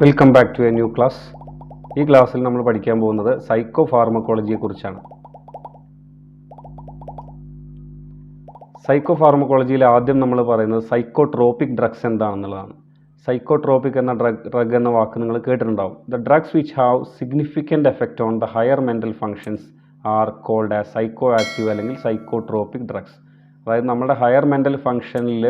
Welcome back to a new class. ഈ ക്ലാസ്സിൽ നമ്മൾ പഠിക്കാൻ പോകുന്നത് സൈക്കോ ഫാർമക്കോളജിയെക്കുറിച്ചാണ്. സൈക്കോ ഫാർമക്കോളജിയിൽ ആദ്യം നമ്മൾ പറയുന്നത് സൈക്കോട്രോപിക് ഡ്രഗ്സ് എന്താണെന്നുള്ളതാണ്. സൈക്കോട്രോപിക് എന്ന ഡ്രഗ് എന്ന വാക്ക് നിങ്ങൾ കേട്ടിട്ടുണ്ടാവും. The drugs which have significant effect on the higher mental functions are called as psychoactive അല്ലെങ്കിൽ സൈക്കോട്രോപിക് ഡ്രഗ്സ്. അതായത് നമ്മുടെ ഹയർ മെൻ്റൽ ഫങ്ഷനിൽ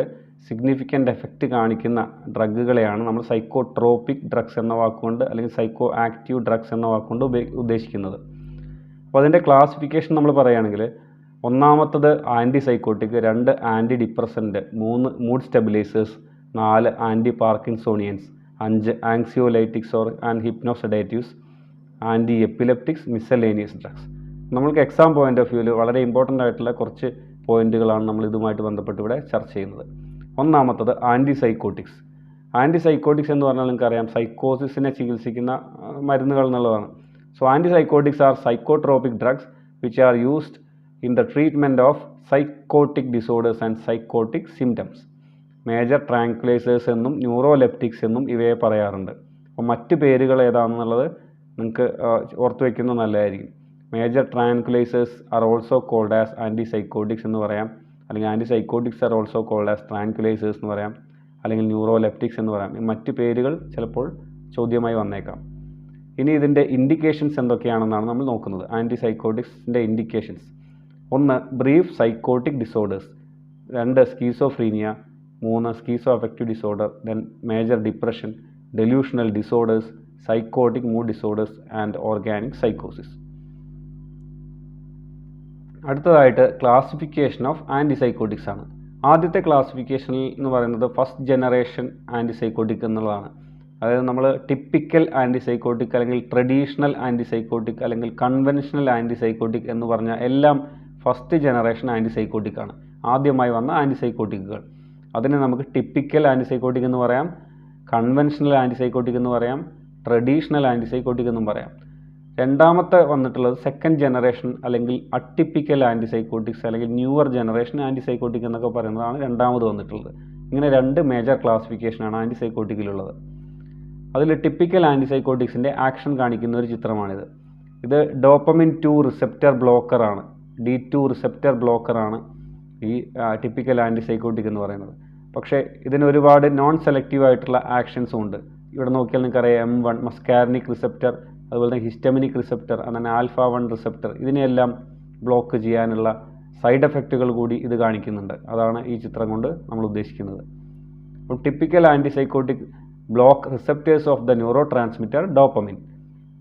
സിഗ്നിഫിക്കൻ്റ് എഫക്റ്റ് കാണിക്കുന്ന ഡ്രഗുകളെയാണ് നമ്മൾ സൈക്കോട്രോപിക് ഡ്രഗ്സ് എന്ന വാക്കുകൊണ്ട് അല്ലെങ്കിൽ സൈക്കോ ആക്റ്റീവ് ഡ്രഗ്സ് എന്ന വാക്കുകൊണ്ട് ഉദ്ദേശിക്കുന്നത്. അപ്പോൾ അതിൻ്റെ ക്ലാസിഫിക്കേഷൻ നമ്മൾ പറയുകയാണെങ്കിൽ, ഒന്നാമത്തത് anti psychotic, 2 anti depressant, 3 mood stabilisers, 4 anti parkinsonians, 5 anxiolytics and hypnosedatives, anti epileptics, miscellaneous drugs. നമ്മൾക്ക് എക്സാം പോയിൻ്റ് ഓഫ് വ്യൂവിൽ വളരെ ഇമ്പോർട്ടൻ്റ് ആയിട്ടുള്ള കുറച്ച് പോയിന്റുകളാണ് നമ്മൾ ഇതുമായിട്ട് ബന്ധപ്പെട്ട് ഇവിടെ ചർച്ച ചെയ്യുന്നത്. ഒന്നാമത്തത് ആൻറ്റി സൈക്കോട്ടിക്സ്. ആൻറ്റി സൈക്കോട്ടിക്സ് എന്ന് പറഞ്ഞാൽ നിങ്ങൾക്കറിയാം, സൈക്കോസിസിനെ ചികിത്സിക്കുന്ന മരുന്നുകൾ എന്നുള്ളതാണ്. So anti psychotics are psychotropic drugs which are used in the treatment of psychotic disorders and psychotic symptoms. Major tranquillisers എന്നും ന്യൂറോലെപ്റ്റിക്സ് എന്നും ഇവയെ പറയാറുണ്ട്. അപ്പോൾ മറ്റ് പേരുകൾ ഏതാണെന്നുള്ളത് നിങ്ങൾക്ക് ഓർത്ത് വയ്ക്കുന്നത് നല്ലതായിരിക്കും. Major tranquillisers are also called as anti psychotics എന്ന് പറയാം, അല്ലെങ്കിൽ anti psychotics are also called as tranquillisers എന്ന് പറയാം, അല്ലെങ്കിൽ ന്യൂറോലെപ്റ്റിക്സ് എന്ന് പറയാം. മറ്റ് പേരുകൾ ചിലപ്പോൾ ചോദ്യമായി വന്നേക്കാം. ഇനി ഇതിൻ്റെ ഇൻഡിക്കേഷൻസ് എന്തൊക്കെയാണെന്നാണ് നമ്മൾ നോക്കുന്നത്. ആൻറ്റി സൈക്കോട്ടിക്സിൻ്റെ indications: 1 brief psychotic disorders, 2 schizophrenia, 3 schizo affective disorder, then major depression, delusional disorders, psychotic mood disorders and organic സൈക്കോസിസ്. അടുത്തതായിട്ട് ക്ലാസിഫിക്കേഷൻ ഓഫ് ആൻറ്റി സൈക്കോട്ടിക്സ് ആണ്. ആദ്യത്തെ ക്ലാസിഫിക്കേഷനിൽ എന്ന് പറയുന്നത് ഫസ്റ്റ് ജനറേഷൻ ആൻറ്റി സൈക്കോട്ടിക് എന്നുള്ളതാണ്. അതായത് നമ്മൾ ടിപ്പിക്കൽ ആൻറ്റി സൈക്കോട്ടിക് അല്ലെങ്കിൽ ട്രഡീഷണൽ ആൻറ്റി സൈക്കോട്ടിക് അല്ലെങ്കിൽ കൺവെൻഷണൽ ആൻറ്റി സൈക്കോട്ടിക് എന്ന് പറഞ്ഞാൽ എല്ലാം ഫസ്റ്റ് ജനറേഷൻ ആൻറ്റി സൈക്കോട്ടിക് ആണ്, ആദ്യമായി വന്ന ആൻറ്റി സൈക്കോട്ടിക്കുകൾ. അതിന് നമുക്ക് ടിപ്പിക്കൽ ആൻറ്റി സൈക്കോട്ടിക് എന്ന് പറയാം, കൺവെൻഷണൽ ആൻറ്റി സൈക്കോട്ടിക് എന്ന് പറയാം, ട്രഡീഷണൽ ആൻറ്റി സൈക്കോട്ടിക് എന്നും പറയാം. രണ്ടാമത്തെ വന്നിട്ടുള്ളത് സെക്കൻഡ് ജനറേഷൻ അല്ലെങ്കിൽ അട്ടിപ്പിക്കൽ ആൻറ്റി സൈക്കോട്ടിക്സ് അല്ലെങ്കിൽ ന്യൂവർ ജനറേഷൻ ആൻറ്റി സൈക്കോട്ടിക് എന്നൊക്കെ പറയുന്നതാണ് രണ്ടാമത് വന്നിട്ടുള്ളത്. ഇങ്ങനെ 2 മേജർ ക്ലാസിഫിക്കേഷനാണ് ആൻറ്റി സൈക്കോട്ടിക്കിലുള്ളത്. അതിൽ ടിപ്പിക്കൽ ആൻറ്റി സൈക്കോട്ടിക്സിൻ്റെ ആക്ഷൻ കാണിക്കുന്ന ഒരു ചിത്രമാണിത്. ഇത് ഡോപ്പമിൻ 2 റിസെപ്റ്റർ ബ്ലോക്കറാണ്, D2 റിസെപ്റ്റർ ബ്ലോക്കറാണ് ഈ ടിപ്പിക്കൽ ആൻറ്റി സൈക്കോട്ടിക് എന്ന് പറയുന്നത്. പക്ഷേ ഇതിന് ഒരുപാട് നോൺ സെലക്റ്റീവ് ആയിട്ടുള്ള ആക്ഷൻസും ഉണ്ട്. ഇവിടെ നോക്കിയാൽ നിങ്ങൾക്കറിയാം, M1 മസ്കാർനിക് റിസെപ്റ്റർ, അതുപോലെ തന്നെ ഹിസ്റ്റമിനിക് റിസെപ്റ്റർ, അങ്ങനെ ആൽഫ-1 റിസെപ്റ്റർ, ഇതിനെയെല്ലാം ബ്ലോക്ക് ചെയ്യാനുള്ള സൈഡ് എഫക്റ്റുകൾ കൂടി ഇത് കാണിക്കുന്നുണ്ട്. അതാണ് ഈ ചിത്രം കൊണ്ട് നമ്മൾ ഉദ്ദേശിക്കുന്നത്. അപ്പോൾ typical antipsychotic block receptors of the neurotransmitter dopamine.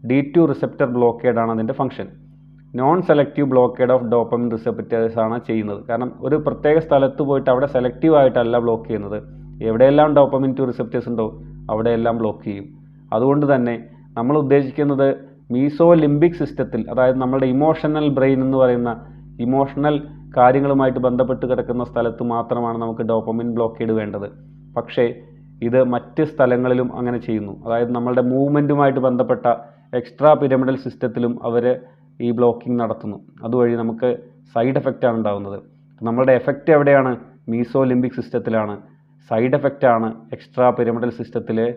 D2 receptor blockade ആണ് അതിൻ്റെ function. Non selective blockade of dopamine receptors ആണ് ചെയ്യുന്നത്. കാരണം ഒരു പ്രത്യേക സ്ഥലത്ത് പോയിട്ട് അവിടെ സെലക്റ്റീവ് ആയിട്ടല്ല ബ്ലോക്ക് ചെയ്യുന്നത്, എവിടെയെല്ലാം ഡോപ്പമിൻ 2 റിസെപ്റ്റേഴ്സ് ഉണ്ടോ അവിടെയെല്ലാം ബ്ലോക്ക് ചെയ്യും. അതുകൊണ്ട് തന്നെ നമ്മൾ ഉദ്ദേശിക്കുന്നത് മീസോ ലിംബിക് സിസ്റ്റത്തിൽ, അതായത് നമ്മുടെ ഇമോഷണൽ ബ്രെയിൻ എന്ന് പറയുന്ന ഇമോഷണൽ കാര്യങ്ങളുമായിട്ട് ബന്ധപ്പെട്ട് കിടക്കുന്ന സ്ഥലത്ത് മാത്രമാണ് നമുക്ക് ഡോപ്പമിൻ ബ്ലോക്കേഡ് വേണ്ടത്. പക്ഷേ ഇത് മറ്റ് സ്ഥലങ്ങളിലും അങ്ങനെ ചെയ്യുന്നു. അതായത് നമ്മളുടെ മൂവ്മെൻറ്റുമായിട്ട് ബന്ധപ്പെട്ട എക്സ്ട്രാ പിരമിഡൽ സിസ്റ്റത്തിലും അവർ ഈ ബ്ലോക്കിംഗ് നടത്തുന്നു. അതുവഴി നമുക്ക് സൈഡ് എഫക്റ്റാണ് ഉണ്ടാകുന്നത്. നമ്മളുടെ എഫക്റ്റ് എവിടെയാണ്? മീസോ ലിംബിക് സിസ്റ്റത്തിലാണ്. സൈഡ് എഫക്റ്റാണ് എക്സ്ട്രാ പിരമിഡൽ സിസ്റ്റത്തിലെ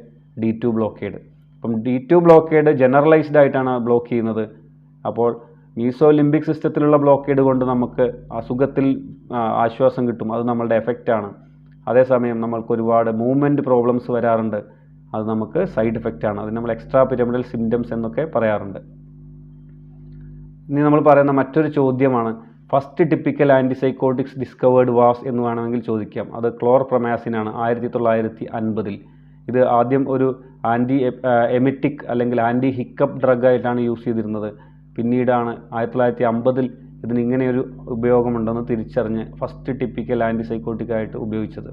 D2 ബ്ലോക്കേഡ്. അപ്പം D2 ബ്ലോക്കേഡ് ജനറലൈസ്ഡ് ആയിട്ടാണ് ബ്ലോക്ക് ചെയ്യുന്നത്. അപ്പോൾ മീസോ ലിംബിക് സിസ്റ്റത്തിലുള്ള ബ്ലോക്കേഡ് കൊണ്ട് നമുക്ക് അസുഖത്തിൽ ആശ്വാസം കിട്ടും, അത് നമ്മളുടെ എഫക്റ്റാണ്. അതേസമയം നമ്മൾക്ക് ഒരുപാട് മൂവ്മെൻറ്റ് പ്രോബ്ലംസ് വരാറുണ്ട്, അത് നമുക്ക് സൈഡ് എഫക്റ്റാണ്. അത് നമ്മൾ എക്സ്ട്രാ പിരമിഡൽ സിംറ്റംസ് എന്നൊക്കെ പറയാറുണ്ട്. ഇനി നമ്മൾ പറയുന്ന മറ്റൊരു ചോദ്യമാണ്, first typical antipsychotics discovered was എന്ന് വേണമെങ്കിൽ ചോദിക്കാം. അത് ക്ലോർപ്രമാസിനാണ് 1950. ഇത് ആദ്യം ഒരു ആൻറ്റി എമിറ്റിക് അല്ലെങ്കിൽ ആൻറ്റി ഹിക്കപ്പ് ഡ്രഗായിട്ടാണ് യൂസ് ചെയ്തിരുന്നത്. പിന്നീടാണ് 1950 ഇതിന് ഇങ്ങനെയൊരു ഉപയോഗമുണ്ടെന്ന് തിരിച്ചറിഞ്ഞ് ഫസ്റ്റ് ടിപ്പിക്കൽ ആൻറ്റി സൈക്കോട്ടിക്കായിട്ട് ഉപയോഗിച്ചത്.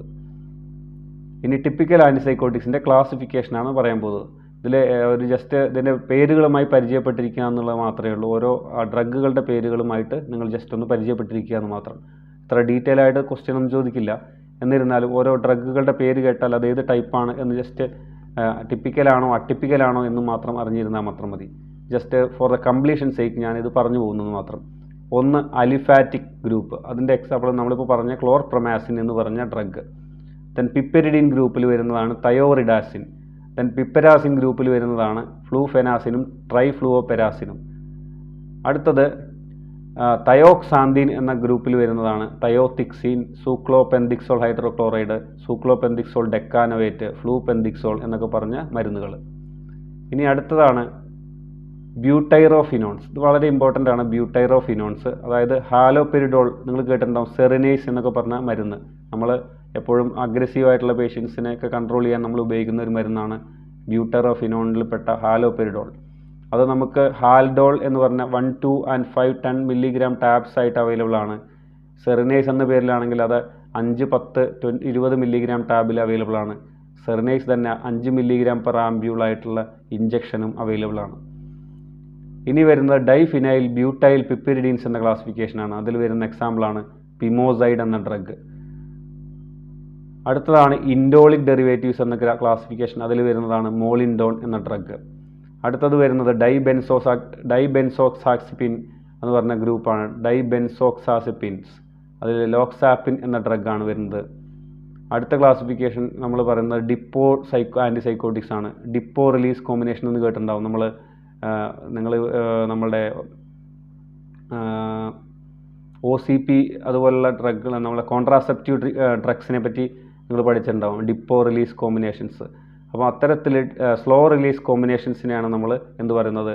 ഇനി ടിപ്പിക്കൽ ആൻറ്റി സൈക്കോട്ടിക്സിൻ്റെ ക്ലാസിഫിക്കേഷനാണ് പറയാൻ പോകുന്നത്. ഇതിൽ ഒരു ജസ്റ്റ് ഇതിൻ്റെ പേരുകളുമായി പരിചയപ്പെട്ടിരിക്കുക എന്നുള്ളത് മാത്രമേ ഉള്ളൂ. ഓരോ ഡ്രഗുകളുടെ പേരുകളുമായിട്ട് നിങ്ങൾ ജസ്റ്റ് ഒന്ന് പരിചയപ്പെട്ടിരിക്കുക എന്ന് മാത്രം. ഇത്ര ഡീറ്റെയിൽ ആയിട്ട് ക്വസ്റ്റ്യൻ ഒന്നും ചോദിക്കില്ല. എന്നിരുന്നാലും ഓരോ ഡ്രഗുകളുടെ പേര് കേട്ടാൽ അത് ഏത് ടൈപ്പാണ് എന്ന് ജസ്റ്റ് ടിപ്പിക്കലാണോ അട്ടിപ്പിക്കലാണോ എന്ന് മാത്രം അറിഞ്ഞിരുന്നാൽ മാത്രം മതി. Just for the completion sake ഞാനിത് പറഞ്ഞു പോകുന്നത് മാത്രം. 1 അലിഫാറ്റിക് ഗ്രൂപ്പ്, അതിൻ്റെ എക്സാമ്പിൾ നമ്മളിപ്പോൾ പറഞ്ഞ ക്ലോർപ്രമാസിൻ എന്ന് പറഞ്ഞ ഡ്രഗ്. ദെൻ പിപ്പെരിഡിൻ ഗ്രൂപ്പിൽ വരുന്നതാണ് തയോറിഡാസിൻ. ദെൻ പിപ്പരാസിൻ ഗ്രൂപ്പിൽ വരുന്നതാണ് ഫ്ലൂഫെനാസിനും ട്രൈഫ്ലൂവോപെരാസിനും. അടുത്തത് തയോക്സാന്തീൻ എന്ന ഗ്രൂപ്പിൽ വരുന്നതാണ് തയോതിക്സീൻ, സൂക്ലോപെന്തിക്സോൾ ഹൈഡ്രോക്ലോറൈഡ്, സൂക്ലോപെന്തിക്സോൾ ഡെക്കാനോവേറ്റ്, ഫ്ലൂപെന്തിക്സോൾ എന്നൊക്കെ പറഞ്ഞ മരുന്നുകൾ. ഇനി അടുത്തതാണ് ബ്യൂട്ടൈറോഫിനോൺസ്. ഇത് വളരെ ഇമ്പോർട്ടൻ്റ് ആണ്. ബ്യൂട്ടൈറോഫിനോൺസ് അതായത് ഹാലോപെരിഡോൾ നിങ്ങൾ കേട്ടിട്ടുണ്ടാവും. സെറിനേസ് എന്നൊക്കെ പറഞ്ഞ മരുന്ന് നമ്മൾ എപ്പോഴും അഗ്രസീവായിട്ടുള്ള പേഷ്യൻസിനെയൊക്കെ കൺട്രോൾ ചെയ്യാൻ നമ്മൾ ഉപയോഗിക്കുന്ന ഒരു മരുന്നാണ് ബ്യൂട്ടൈറോഫിനോണിൽപ്പെട്ട ഹാലോപെരിഡോൾ. അത് നമുക്ക് ഹാൽഡോൾ എന്ന് പറഞ്ഞ 1, 2 and 5, 10 milligram ടാബ്സ് ആയിട്ട് അവൈലബിൾ ആണ്. സെറിനേസ് എന്ന പേരിലാണെങ്കിൽ അത് 5, 10, 20 milligram ടാബിൽ അവൈലബിൾ ആണ്. സെറിനേസ് തന്നെ 5 milligram per ampule ആയിട്ടുള്ള ഇഞ്ചക്ഷനും അവൈലബിൾ ആണ്. ഇനി വരുന്നത് ഡൈഫിനൈൽ ബ്യൂട്ടൈൽ പിപ്പിരിഡീൻസ് എന്ന ക്ലാസിഫിക്കേഷനാണ്. അതിൽ വരുന്ന എക്സാമ്പിളാണ് പിമോസൈഡ് എന്ന ഡ്രഗ്. അടുത്തതാണ് ഇൻഡോളിക് ഡെറിവേറ്റീവ്സ് എന്ന ക്ലാസിഫിക്കേഷൻ. അതിൽ വരുന്നതാണ് മോളിൻഡോൺ എന്ന ഡ്രഗ്. അടുത്തത് വരുന്നത് ഡൈബെൻസോക്സാസിപ്പിൻ എന്ന് പറഞ്ഞ ഗ്രൂപ്പാണ്. ഡൈബെൻസോക്സാസിപ്പിൻസ്. അതിൽ ലോക്സാപ്പിൻ എന്ന ഡ്രഗാണ് വരുന്നത്. അടുത്ത ക്ലാസിഫിക്കേഷൻ നമ്മൾ പറയുന്നത് ഡിപ്പോ ആൻറ്റിസൈക്കോട്ടിക്സ് ആണ്. ഡിപ്പോ റിലീസ് കോമ്പിനേഷൻ എന്ന് കേട്ടിട്ടുണ്ടാവും. നമ്മളുടെ OCP അതുപോലുള്ള ഡ്രഗുകൾ, നമ്മളെ കോൺട്രാസെപ്റ്റീവ് ഡ്രഗ്സിനെ പറ്റി നിങ്ങൾ പഠിച്ചിട്ടുണ്ടാവും. Depot release combinations. അപ്പോൾ അത്തരത്തിൽ സ്ലോ റിലീസ് കോമ്പിനേഷൻസിനെയാണ് നമ്മൾ എന്ത് പറയുന്നത്,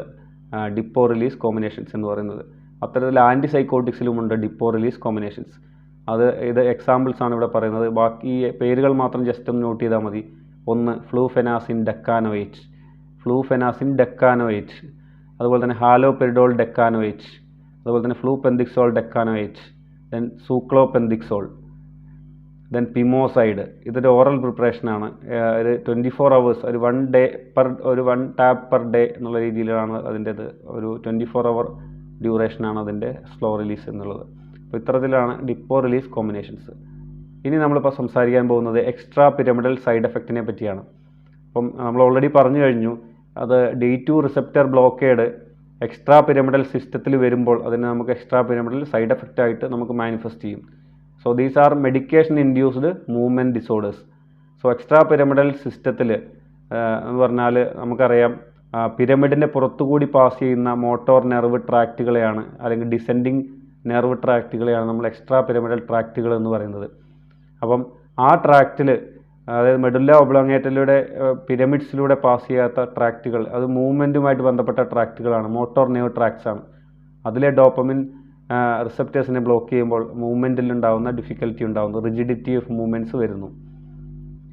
ഡിപ്പോ റിലീസ് കോമ്പിനേഷൻസ് എന്ന് പറയുന്നത്. അത്തരത്തിൽ ആൻറ്റിസൈക്കോട്ടിക്സിലുമുണ്ട് ഡിപ്പോ റിലീസ് കോമ്പിനേഷൻസ്. ഇത് എക്സാമ്പിൾസ് ആണ് ഇവിടെ പറയുന്നത്. ബാക്കി പേരുകൾ മാത്രം ജസ്റ്റ് ഒന്ന് നോട്ട് ചെയ്താൽ മതി. ഒന്ന് ഫ്ലൂഫെനാസിൻ ഡെക്കാനോവേറ്റ്, അതുപോലെ തന്നെ ഹാലോപെരിഡോൾ ഡെക്കാനോവേറ്റ്, അതുപോലെ തന്നെ ഫ്ലൂപെന്തിക്സോൾ ഡെക്കാനോവേറ്റ്, ദെൻ സൂക്ലോപെന്തിക്സോൾ, ദെൻ പിമോസൈഡ്. ഇതൊരു ഓറൽ പ്രിപ്പറേഷനാണ്. ഇത് 24 hours, ഒരു 1 ടാബ് പെർ ഡേ എന്നുള്ള രീതിയിലാണ് അതിൻ്റെത്. ഒരു 24 hour ഡ്യൂറേഷനാണ് അതിൻ്റെ സ്ലോ റിലീസ് എന്നുള്ളത്. അപ്പോൾ ഇത്തരത്തിലാണ് ഡിപ്പോ റിലീസ് കോമ്പിനേഷൻസ്. ഇനി നമ്മളിപ്പോൾ സംസാരിക്കാൻ പോകുന്നത് എക്സ്ട്രാ പിരമിഡൽ സൈഡ് എഫക്റ്റിനെ പറ്റിയാണ്. അപ്പം നമ്മൾ ഓൾറെഡി പറഞ്ഞു കഴിഞ്ഞു, അത് D2 receptor blockade extra pyramidal സിസ്റ്റത്തിൽ വരുമ്പോൾ അതിന് നമുക്ക് എക്സ്ട്രാ പിരമിഡൽ സൈഡ് എഫക്റ്റ് ആയിട്ട് നമുക്ക് മാനിഫെസ്റ്റ് ചെയ്യും. So these R medication induced movement disorders. So extra pyramidal സിസ്റ്റത്തിൽ എന്ന് പറഞ്ഞാൽ നമുക്കറിയാം, പിരമിഡിൻ്റെ പുറത്തുകൂടി പാസ് ചെയ്യുന്ന മോട്ടോർ നെർവ് ട്രാക്റ്റുകളെയാണ്, അല്ലെങ്കിൽ ഡിസെൻഡിങ് നെർവ് ട്രാക്റ്റുകളെയാണ് നമ്മൾ എക്സ്ട്രാ പിരമിഡൽ ട്രാക്റ്റുകൾ എന്ന് പറയുന്നത്. അപ്പം ആ ട്രാക്റ്റിൽ, അതായത് മെഡുല്ല ഒബ്ലോങ്ങേറ്റയിലൂടെ പിരമിഡ്സിലൂടെ പാസ് ചെയ്യാത്ത ട്രാക്റ്റുകൾ, അത് മൂവ്മെൻറ്റുമായിട്ട് ബന്ധപ്പെട്ട ട്രാക്റ്റുകളാണ്, മോട്ടോർ നെർവ് ട്രാക്ട്സ് ആണ്. അതിലെ ഡോപ്പമിൻ റിസപ്റ്റേഴ്സിനെ ബ്ലോക്ക് ചെയ്യുമ്പോൾ മൂവ്മെൻറ്റിൽ ഉണ്ടാകുന്ന ഡിഫിക്കൽറ്റി ഉണ്ടാകുന്നു, റിജിഡിറ്റി ഓഫ് മൂവ്മെൻറ്റ്സ് വരുന്നു.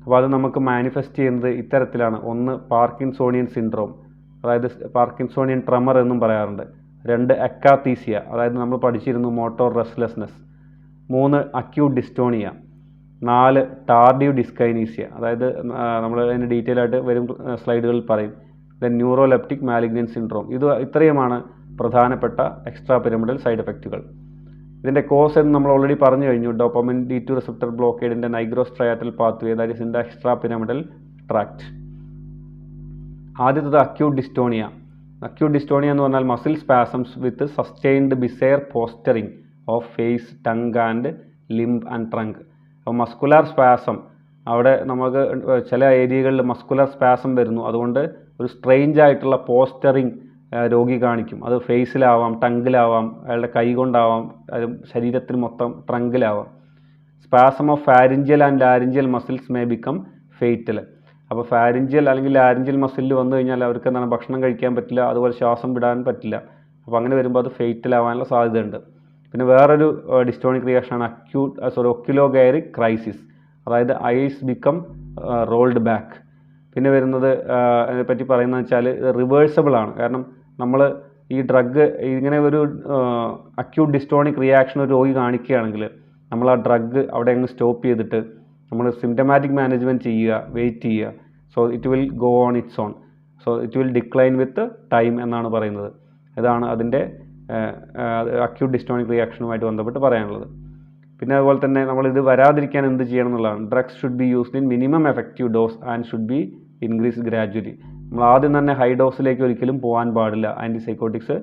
അപ്പോൾ അത് നമുക്ക് മാനിഫെസ്റ്റ് ചെയ്യുന്നത് ഇത്തരത്തിലാണ്. ഒന്ന് പാർക്കിൻസോണിയൻ സിൻഡ്രോം, അതായത് പാർക്കിൻസോണിയൻ ട്രെമർ എന്നും പറയാറുണ്ട്. 2 അക്കാത്തീസിയ, അതായത് നമ്മൾ പഠിച്ചിരുന്നു മോട്ടോർ റെസ്റ്റ്ലെസ്നെസ്. 3 acute dystonia. 4 ടാർഡീവ് ഡിസ്കൈനീസിയ, അതായത് നമ്മൾ അതിന് ഡീറ്റെയിൽ ആയിട്ട് വരും സ്ലൈഡുകളിൽ പറയും. Then neuroleptic malignant syndrome. ഇത്രയുമാണ് പ്രധാനപ്പെട്ട എക്സ്ട്രാ പിരമിഡൽ സൈഡ് എഫക്റ്റുകൾ. ഇതിൻ്റെ കോസ് എന്ന് നമ്മൾ ഓൾറെഡി പറഞ്ഞു കഴിഞ്ഞു. ഡോപ്പമിൻ D2 റിസപ്റ്റർ ബ്ലോക്കേഡിൻ്റെ nigrostriatal pathway, that is in the extra pyramidal tract. ആദ്യത്തത് അക്യൂട്ട് ഡിസ്റ്റോണിയ. അക്യൂട്ട് ഡിസ്റ്റോണിയ എന്ന് പറഞ്ഞാൽ muscle spasms with sustained bizarre posturing of face, tongue and limb and trunk. അപ്പോൾ muscular spasm, അവിടെ നമുക്ക് ചില ഏരിയകളിൽ muscular spasm വരുന്നു. അതുകൊണ്ട് ഒരു സ്ട്രെയിഞ്ച് ആയിട്ടുള്ള പോസ്റ്ററിങ് രോഗി കാണിക്കും. അത് ഫേസിലാവാം, ടങ്കിലാവാം, അയാളുടെ കൈ കൊണ്ടാവാം, ശരീരത്തിൽ മൊത്തം ട്രങ്കിലാവാം. Spasm of pharyngeal and laryngeal muscles may become fatal. അപ്പോൾ ഫാരിഞ്ചിയൽ അല്ലെങ്കിൽ ലാരിഞ്ചിയൽ മസിലിൽ വന്നു കഴിഞ്ഞാൽ അവർക്ക് എന്താണ്, ഭക്ഷണം കഴിക്കാൻ പറ്റില്ല, അതുപോലെ ശ്വാസം വിടാൻ പറ്റില്ല. അപ്പോൾ അങ്ങനെ വരുമ്പോൾ അത് ഫേറ്റലാവാനുള്ള സാധ്യതയുണ്ട്. പിന്നെ വേറൊരു ഡിസ്റ്റോണിക് റിയാക്ഷനാണ് ഒക്യുലോഗൈറിക് ക്രൈസിസ്, അതായത് ഐസ് ബിക്കം റോൾഡ് ബാക്ക്. പിന്നെ വരുന്നത് അതിനെപ്പറ്റി പറയുന്നത് വെച്ചാൽ റിവേഴ്സബിൾ ആണ്. കാരണം നമ്മൾ ഈ ഡ്രഗ് ഇങ്ങനെ ഒരു അക്യൂട്ട് ഡിസ്റ്റോണിക് റിയാക്ഷൻ ഒരു രോഗി കാണിക്കുകയാണെങ്കിൽ നമ്മൾ ആ ഡ്രഗ് അവിടെ അങ്ങ് സ്റ്റോപ്പ് ചെയ്തിട്ട് നമ്മൾ സിംറ്റമാറ്റിക് മാനേജ്മെൻറ്റ് ചെയ്യുക, വെയിറ്റ് ചെയ്യുക. So it will go on its on. So it will decline with time എന്നാണ് പറയുന്നത്. ഇതാണ് അതിൻ്റെ അക്യൂട്ട് ഡിസ്റ്റോണിക് റിയാക്ഷനുമായിട്ട് ബന്ധപ്പെട്ട് പറയാനുള്ളത്. പിന്നെ അതുപോലെ തന്നെ നമ്മളിത് വരാതിരിക്കാൻ എന്ത് ചെയ്യണം എന്നുള്ളതാണ്. Drugs should be used in minimum effective dose and should be increase gradually. നമ്മൾ ആദ്യം തന്നെ ഹൈ ഡോസിലേക്ക് ഒരിക്കലും പോകാൻ പാടില്ല. ആൻറ്റിസൈക്കോട്ടിക്സ്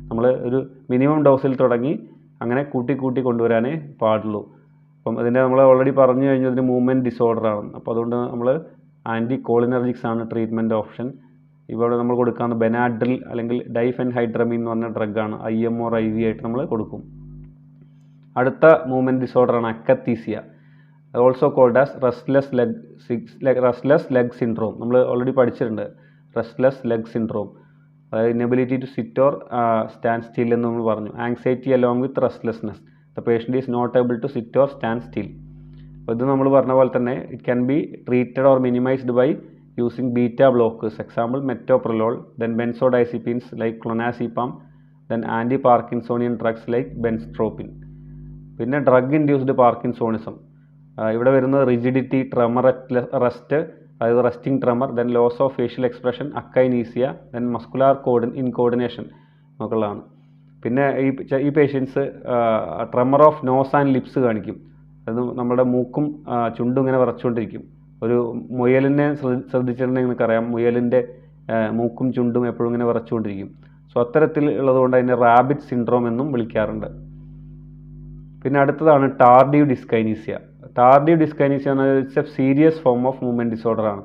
നമ്മൾ ഒരു മിനിമം ഡോസിൽ തുടങ്ങി അങ്ങനെ കൂട്ടി കൊണ്ടുവരാനേ പാടുള്ളൂ. അപ്പം അതിൻ്റെ നമ്മൾ ഓൾറെഡി പറഞ്ഞു കഴിഞ്ഞു, ഇതിന് മൂവ്മെൻറ്റ് ഡിസോർഡറാണ്. അപ്പോൾ അതുകൊണ്ട് നമ്മൾ ആൻറ്റി കോളിനർജിക്സ് ആണ് ട്രീറ്റ്മെൻറ്റ് ഓപ്ഷൻ. ഇവിടെ നമ്മൾ കൊടുക്കാവുന്ന ബെനാഡ്രിൽ അല്ലെങ്കിൽ ഡൈഫെൻഹൈഡ്രമീൻ എന്ന് പറഞ്ഞ ഡ്രഗാണ് IM or IV ആയിട്ട് നമ്മൾ കൊടുക്കും. അടുത്ത മൂവ്മെൻറ്റ് ഡിസോർഡറാണ് akathisia, also called as restless leg syndrome. നമ്മൾ ഓൾറെഡി പഠിച്ചിട്ടുണ്ട് റെസ്റ്റ്ലെസ് ലെഗ് സിൻഡ്രോം, അതായത് inability to sit or stand still എന്ന് നമ്മൾ പറഞ്ഞു. Anxiety along with restlessness, the patient is not able to sit or stand still. അപ്പോൾ ഇത് നമ്മൾ പറഞ്ഞ പോലെ തന്നെ it can be treated or minimised by using beta blockers, example metoprolol, then benzodiazepines like clonazepam, then anti-Parkinsonian drugs like benztropine. പിന്നെ drug induced parkinsonism, ഇവിടെ വരുന്നത് rigidity, tremor at rest, അതായത് resting tremor, then loss of facial expression, akinesia, then muscular incoordination എന്നൊക്കെയുള്ളതാണ്. പിന്നെ ഈ patients tremor of nose and lips കാണിക്കും, അത് നമ്മുടെ മൂക്കും ചുണ്ടും ഇങ്ങനെ വിറച്ചുകൊണ്ടിരിക്കും. ഒരു മുയലിനെ ശ്രദ്ധിച്ചിട്ടുണ്ടെങ്കിൽ നിങ്ങൾക്കറിയാം, മുയലിൻ്റെ മൂക്കും ചുണ്ടും എപ്പോഴും ഇങ്ങനെ വിറച്ചുകൊണ്ടിരിക്കും. സോ അത്തരത്തിൽ ഉള്ളതുകൊണ്ട് അതിനെ റാബിറ്റ് സിൻഡ്രോം എന്നും വിളിക്കാറുണ്ട്. പിന്നെ അടുത്തതാണ് ടാർഡീവ് ഡിസ്കൈനീസിയ. ടാർഡീവ് ഡിസ്കൈനീസിയ എന്നത് it's a serious form of movement disorder ആണ്.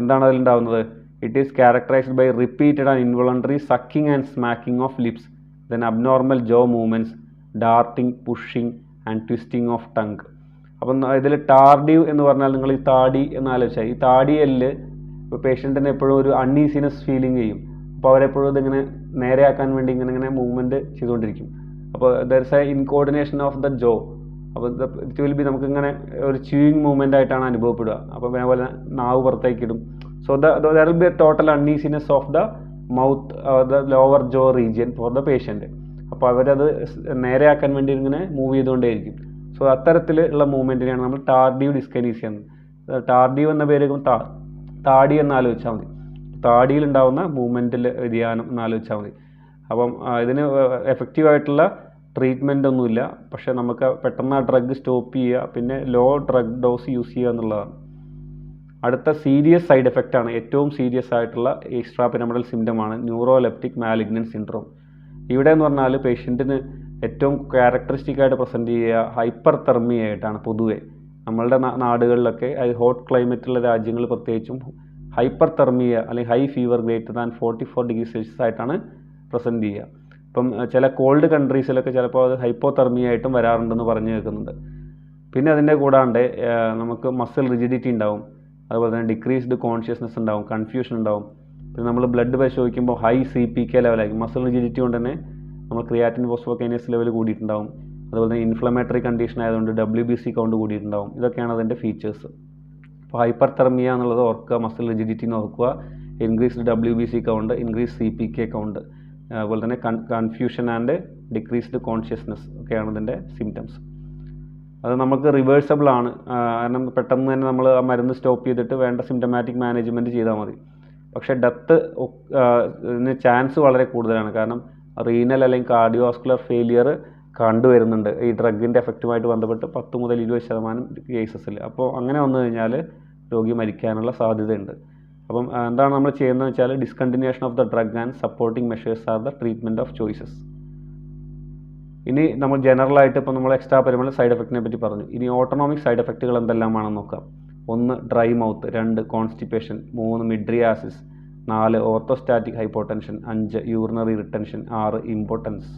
എന്താണ് അതിലുണ്ടാകുന്നത്? It is characterised by repeated and involuntary sucking and smacking of lips, then abnormal jaw movements, darting, pushing and twisting of tongue. അപ്പം ഇതിൽ ടാർഡീവ് എന്ന് പറഞ്ഞാൽ നിങ്ങൾ ഈ താടി എന്ന് ആലോചിച്ചാൽ, ഈ താടിയെല്ല് ഇപ്പോൾ പേഷ്യൻറ്റിന് എപ്പോഴും ഒരു അൺഈസിനെസ് ഫീലിംഗ് ചെയ്യും. അപ്പോൾ അവരെപ്പോഴും ഇതിങ്ങനെ നേരെയാക്കാൻ വേണ്ടി ഇങ്ങനെ മൂവ്മെൻറ്റ് ചെയ്തുകൊണ്ടിരിക്കും. അപ്പോൾ there is a incoordination of the jaw. അപ്പോൾ ഇറ്റ് വിൽ ബി നമുക്കിങ്ങനെ ഒരു ച്യൂയിങ് മൂവ്മെൻ്റ് ആയിട്ടാണ് അനുഭവപ്പെടുക. അപ്പോൾ അതേപോലെ നാവ് പുറത്തേക്കിടും. So there will be a total uneasiness of the mouth, the lower jaw region for the patient. അപ്പോൾ അവരത് നേരെയാക്കാൻ വേണ്ടി ഇങ്ങനെ മൂവ് ചെയ്തുകൊണ്ടേയിരിക്കും. സോ അത്തരത്തിലുള്ള മൂവ്മെൻറ്റിനെയാണ് നമ്മൾ ടാർഡീവ് ഡിസ്കൈനീസിയ എന്ന്. ടാർഡീവ് എന്ന പേര് താടി എന്ന് ആലോചിച്ചാൽ മതി, താടിയിലുണ്ടാവുന്ന മൂവ്മെൻറ്റിൽ വ്യതിയാനം എന്ന് ആലോചിച്ചാൽ മതി. അപ്പം ഇതിന് എഫക്റ്റീവായിട്ടുള്ള ട്രീറ്റ്മെൻ്റ് ഒന്നുമില്ല, പക്ഷേ നമുക്ക് പെട്ടെന്ന് ആ ഡ്രഗ് സ്റ്റോപ്പ് ചെയ്യുക, പിന്നെ ലോ ഡ്രഗ് ഡോസ് യൂസ് ചെയ്യുക എന്നുള്ളതാണ്. അടുത്ത സീരിയസ് സൈഡ് എഫക്റ്റാണ്, ഏറ്റവും സീരിയസ് ആയിട്ടുള്ള എക്സ്ട്രാ പിരമിഡൽ സിംറ്റമാണ് ന്യൂറോലെപ്റ്റിക് മാലിഗ്നൻറ്റ് സിൻഡ്രോം. ഇവിടെ എന്ന് പറഞ്ഞാൽ പേഷ്യൻറ്റിന് ഏറ്റവും ക്യാരക്ടറിസ്റ്റിക് ആയിട്ട് പ്രസൻറ്റ് ചെയ്യുക ഹൈപ്പർ തെർമിയ ആയിട്ടാണ്. പൊതുവേ നമ്മളുടെ നാടുകളിലൊക്കെ, അത് ഹോട്ട് ക്ലൈമറ്റുള്ള രാജ്യങ്ങൾ പ്രത്യേകിച്ചും ഹൈപ്പർ തെർമിയ അല്ലെങ്കിൽ high fever greater than 44 degree Celsius ആയിട്ടാണ് പ്രസൻറ്റ് ചെയ്യുക. ഇപ്പം ചില കോൾഡ് കൺട്രീസിലൊക്കെ ചിലപ്പോൾ അത് ഹൈപ്പോ തെർമിയ ആയിട്ടും വരാറുണ്ടെന്ന് പറഞ്ഞു കേൾക്കുന്നുണ്ട്. പിന്നെ അതിൻ്റെ കൂടാണ്ട് നമുക്ക് മസിൽ റിജിഡിറ്റി ഉണ്ടാവും, അതുപോലെ തന്നെ ഡിക്രീസ്ഡ് കോൺഷ്യസ്നെസ് ഉണ്ടാവും, കൺഫ്യൂഷൻ ഉണ്ടാവും. പിന്നെ നമ്മൾ ബ്ലഡ് പരിശോധിക്കുമ്പോൾ ഹൈ CPK ലെവലായിരിക്കും. മസിൽ റിജിഡിറ്റി കൊണ്ട് തന്നെ നമ്മൾ ക്രിയാറ്റിൻ ഫോസ്ഫോകൈനേസ് ലെവൽ കൂടിയിട്ടുണ്ടാവും. അതുപോലെ തന്നെ ഇൻഫ്ലമേറ്ററി കണ്ടീഷൻ ആയതുകൊണ്ട് WBC കൗണ്ട് കൂടിയിട്ടുണ്ടാവും. ഇതൊക്കെയാണ് അതിൻ്റെ ഫീച്ചേഴ്സ്. അപ്പോൾ ഹൈപ്പർ തെർമിയ എന്നുള്ളത് ഓർക്കുക, മസിൽ റിജിഡിറ്റി എന്ന് ഓർക്കുക, increased WBC count, increase CPK count, അതുപോലെ തന്നെ കൺഫ്യൂഷൻ ആൻഡ് ഡിക്രീസ്ഡ് കോൺഷ്യസ്നെസ് ഒക്കെയാണ് ഇതിൻ്റെ സിംറ്റംസ്. അത് നമുക്ക് റിവേഴ്സബിൾ ആണ്, കാരണം പെട്ടെന്ന് തന്നെ നമ്മൾ ആ മരുന്ന് സ്റ്റോപ്പ് ചെയ്തിട്ട് വേണ്ട സിംറ്റമാറ്റിക് മാനേജ്മെൻറ്റ് ചെയ്താൽ മതി. പക്ഷേ ഡെത്ത് ചാൻസ് വളരെ കൂടുതലാണ്, കാരണം റീനൽ അല്ലെങ്കിൽ കാർഡിയോവാസ്കുലർ ഫെയിലിയർ കണ്ടുവരുന്നുണ്ട് ഈ ഡ്രഗിൻ്റെ എഫക്റ്റുമായിട്ട് ബന്ധപ്പെട്ട് 10 മുതൽ 20% കേസസിൽ. അപ്പോൾ അങ്ങനെ വന്നു കഴിഞ്ഞാൽ രോഗി മരിക്കാനുള്ള സാധ്യതയുണ്ട്. അപ്പം എന്താണ് നമ്മൾ ചെയ്യുന്നത് വെച്ചാൽ discontinuation of the drug and supporting measures are the treatment of choices. ഇനി നമ്മൾ ജനറലായിട്ട് ഇപ്പോൾ നമ്മൾ എക്സ്ട്രാ പിരമിഡൽ സൈഡ് എഫക്റ്റിനെ പറ്റി പറഞ്ഞു. ഇനി ഓട്ടോണോമിക് സൈഡ് എഫക്റ്റുകൾ എന്തെല്ലാമാണെന്ന് നോക്കാം. 1 dry mouth, 2 constipation, 3 മിഡ്രിയാസിസ്, 4 orthostatic hypotension, 5 urinary retention, 6 importance.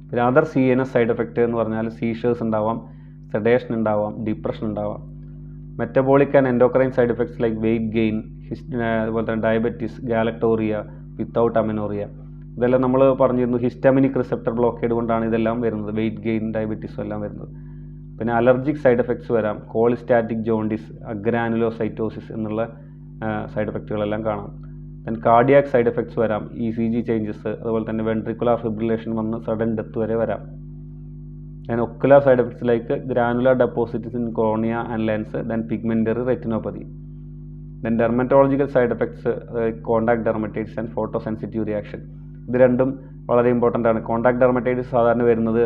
പിന്നെ അതർ CNS സൈഡ് എഫക്റ്റ് എന്ന് പറഞ്ഞാൽ സീഷേഴ്സ് ഉണ്ടാവാം, സെഡേഷൻ ഉണ്ടാവാം, ഡിപ്രഷൻ ഉണ്ടാവാം. Metabolic and endocrine side effects like weight gain, അതുപോലെ തന്നെ ഡയബറ്റീസ്, ഗാലക്ടോറിയ വിത്തൗട്ട് അമിനോറിയ. ഇതെല്ലാം നമ്മൾ പറഞ്ഞിരുന്നു ഹിസ്റ്റമിനിക് റിസെപ്റ്റർ ബ്ലോക്കേഡ് കൊണ്ടാണ് ഇതെല്ലാം വരുന്നത്, വെയിറ്റ് ഗെയിൻ, ഡയബറ്റീസും എല്ലാം വരുന്നത്. പിന്നെ അലർജിക് സൈഡ് എഫക്ട്സ് വരാം, കോളിസ്റ്റാറ്റിക് ജോണ്ടിസ്, അഗ്രാനുലോസൈറ്റോസിസ് എന്നുള്ള സൈഡ് എഫക്റ്റുകളെല്ലാം കാണാം. ദെൻ കാർഡിയാക് സൈഡ് എഫക്ട്സ് വരാം, ECG ചേഞ്ചസ്, അതുപോലെ തന്നെ വെൻട്രിക്കുലാർ ഫിബ്രിലേഷൻ വന്ന് സഡൻ ഡെത്ത് വരെ വരാം. Then ocular side effects like granular deposits in cornea and lens, then pigmentary retinopathy. Then dermatological side effects contact dermatitis and photo sensitive reaction. ഇത് രണ്ടും വളരെ important ആണ്. Contact dermatitis സാധാരണ വരുന്നത്